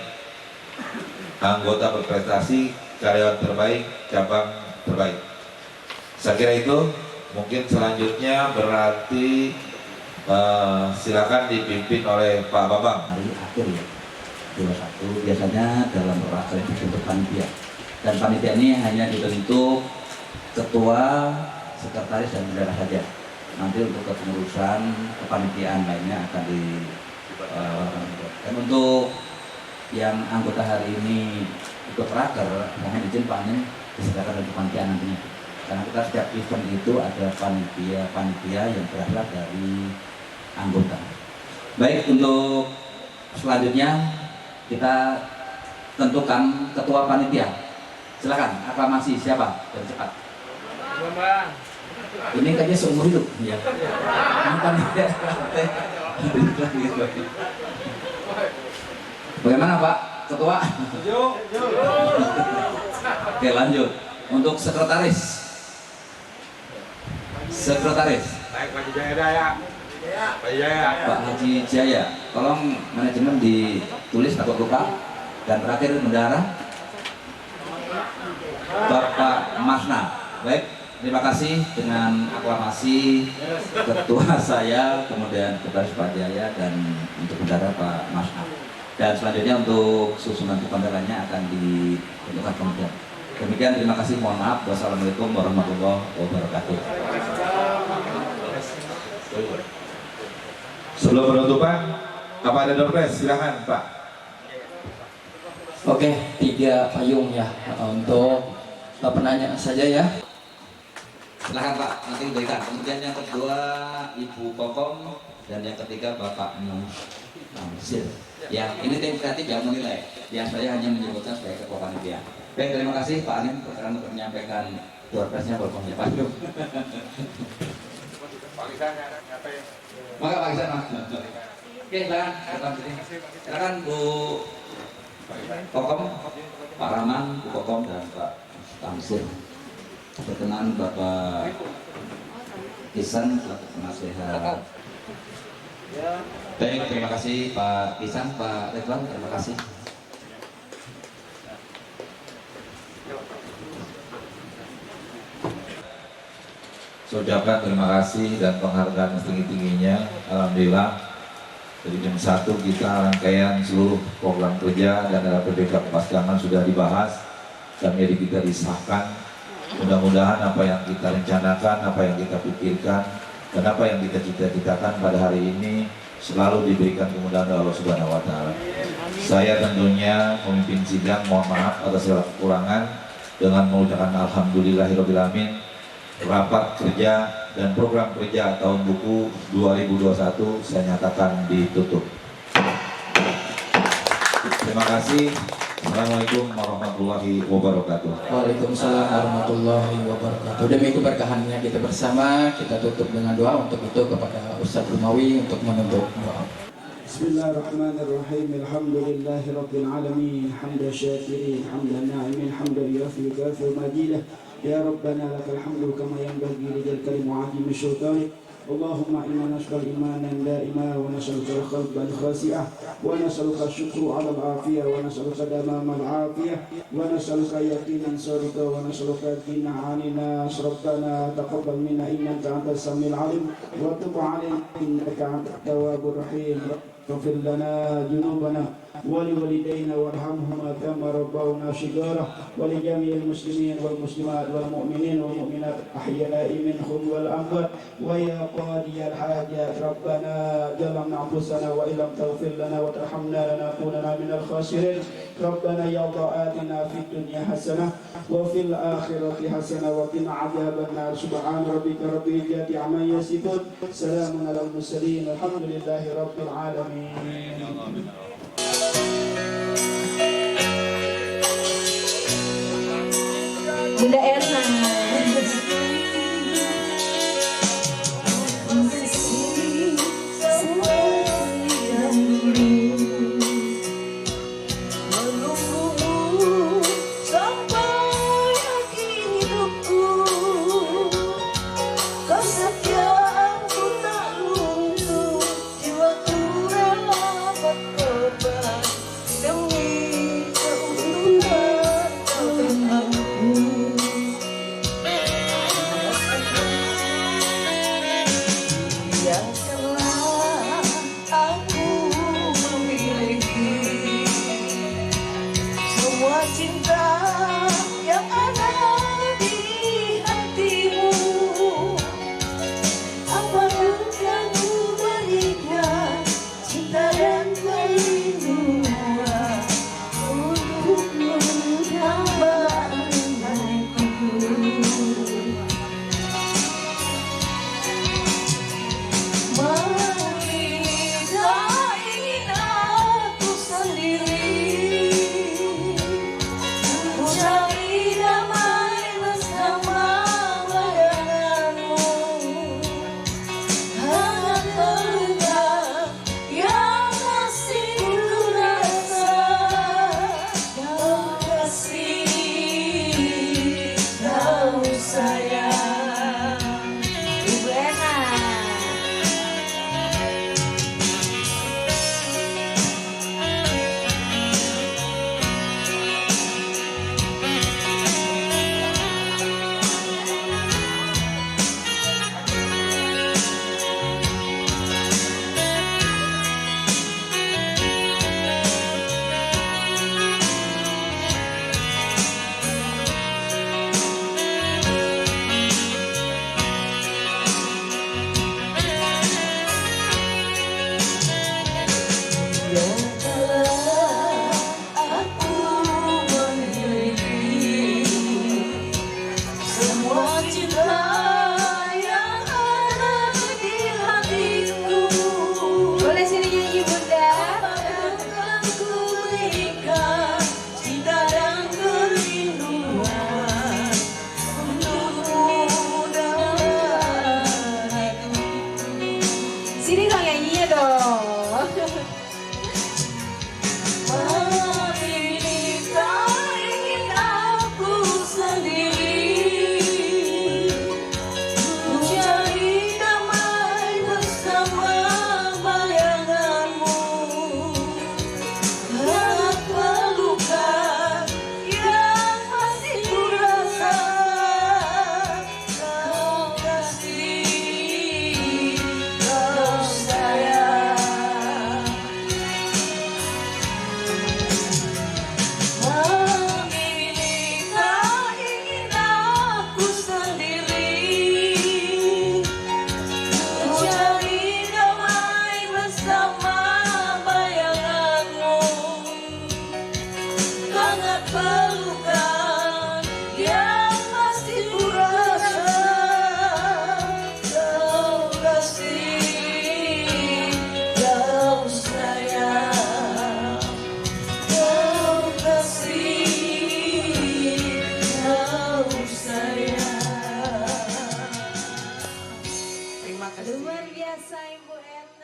anggota berprestasi, karyawan terbaik, cabang terbaik. Saya kira itu. Mungkin selanjutnya berarti silakan dipimpin oleh Pak Babang. Hari akhir ya, 21 biasanya dalam raker dibentuk panitia, dan panitia ini hanya dibentuk ketua, sekretaris, dan bendahara saja. Nanti untuk kepengurusan kepanitiaan lainnya akan dan untuk yang anggota hari ini ikut raker, mohon izin Pak Anin disediakan untuk panitia nantinya, karena kita setiap event itu ada panitia yang berasal dari anggota. Baik, untuk selanjutnya kita tentukan ketua panitia. Silakan aklamasi, siapa yang cepat? Ini kayaknya seumur hidup ya. Panitia. Bagaimana Pak Ketua? Oke, lanjut. Untuk sekretaris. Baik, Pak Jaya. Pak Haji Jaya, tolong manajemen ditulis takut lupa. Dan terakhir bendahara Bapak Masna. Baik, terima kasih dengan aklamasi ketua saya, kemudian Ketua Spadjaya dan untuk bendara Pak Mas Ab. Dan selanjutnya untuk susunan kepanderannya akan ditentukan kemudian. Demikian, terima kasih, mohon maaf. Wassalamualaikum warahmatullahi wabarakatuh. Sebelum penutupan, apa ada doorpress? Silahkan Pak. Oke, 3 payung ya untuk penanya saja ya. Silahkan Pak, nanti berikan. Kemudian yang kedua Ibu Kokom dan yang ketiga Bapak Namsil. Ya, ini tim kreatif yang menilai. Ya, saya hanya menyebutkan sebagai ketua panitia. Baik, terima kasih Pak Anim berkenan untuk menyampaikan doorpress-nya berpengnya Pak Yum. Maka Pak Isan, oke, silakan Bu Kokom, Pak Rahman, Bu Kokom dan Pak Tamsir. Berkenan Bapak Isan selaku penasehat. Baik, terima kasih Pak Isan, Pak Ridwan, terima kasih. Saya ucapkan terima kasih dan penghargaan setinggi-tingginya. Alhamdulillah dari jam 1 kita rangkaian seluruh program kerja dan RPPK Kepastiaman sudah dibahas dan jadi kita disahkan. Mudah-mudahan apa yang kita rencanakan, apa yang kita pikirkan, dan apa yang kita cita-citakan pada hari ini selalu diberikan kemudahan oleh Allah Subhanahu wa Ta'ala. Saya tentunya pemimpin sidang mohon maaf atas segala kekurangan dengan mengucapkan alhamdulillahirabbil alamin. Rapat kerja dan program kerja tahun buku 2021 saya nyatakan ditutup. Terima kasih. Assalamualaikum warahmatullahi wabarakatuh. Waalaikumsalam warahmatullahi wabarakatuh. Demi keberkahannya kita bersama, kita tutup dengan doa. Untuk itu kepada Ustaz Rumawi untuk menutup doa. Bismillahirrahmanirrahim. Alhamdulillahi rabbil alamin. Hamdan syakirin, hamdan na'imin, hamdan yafi kafi majidah. Ya Rabbana lakal hamdu kama yanbaghi lidil karim wa'adim syaitan. Allahumma inna nas'al imanan da'ima wa nas'aluka qalban khasi'ah wa nas'aluka syukru 'ala al-'afiyah wa nas'aluka damama al-'afiyah wa nas'aluka yaqinan sadiqa wa nas'aluka ghina 'anina rabbana taqabbal minna innaka antas samiul 'alim wa tub 'alaina innaka antat tawwabur rahim. اغفر لنا ذنوبنا ولوالدينا وارحمهما كما ربونا صغارا ولجميع المسلمين والمسلمات والمؤمنين والمؤمنات احياء منهم والاموات ويا قاضي الحاجات ربنا ظلمنا انفسنا وان لم تغفر لنا وترحمنا لنكونن من الخاسرين ربنا يا الله آتنا في الدنيا حسنه وفي الاخره حسنه وقنا عذاب النار سبحان ربك رب العزه عما يصفون سلام على المرسلين الحمد لله رب العالمين. Bunda Erna. Luar biasa Ibu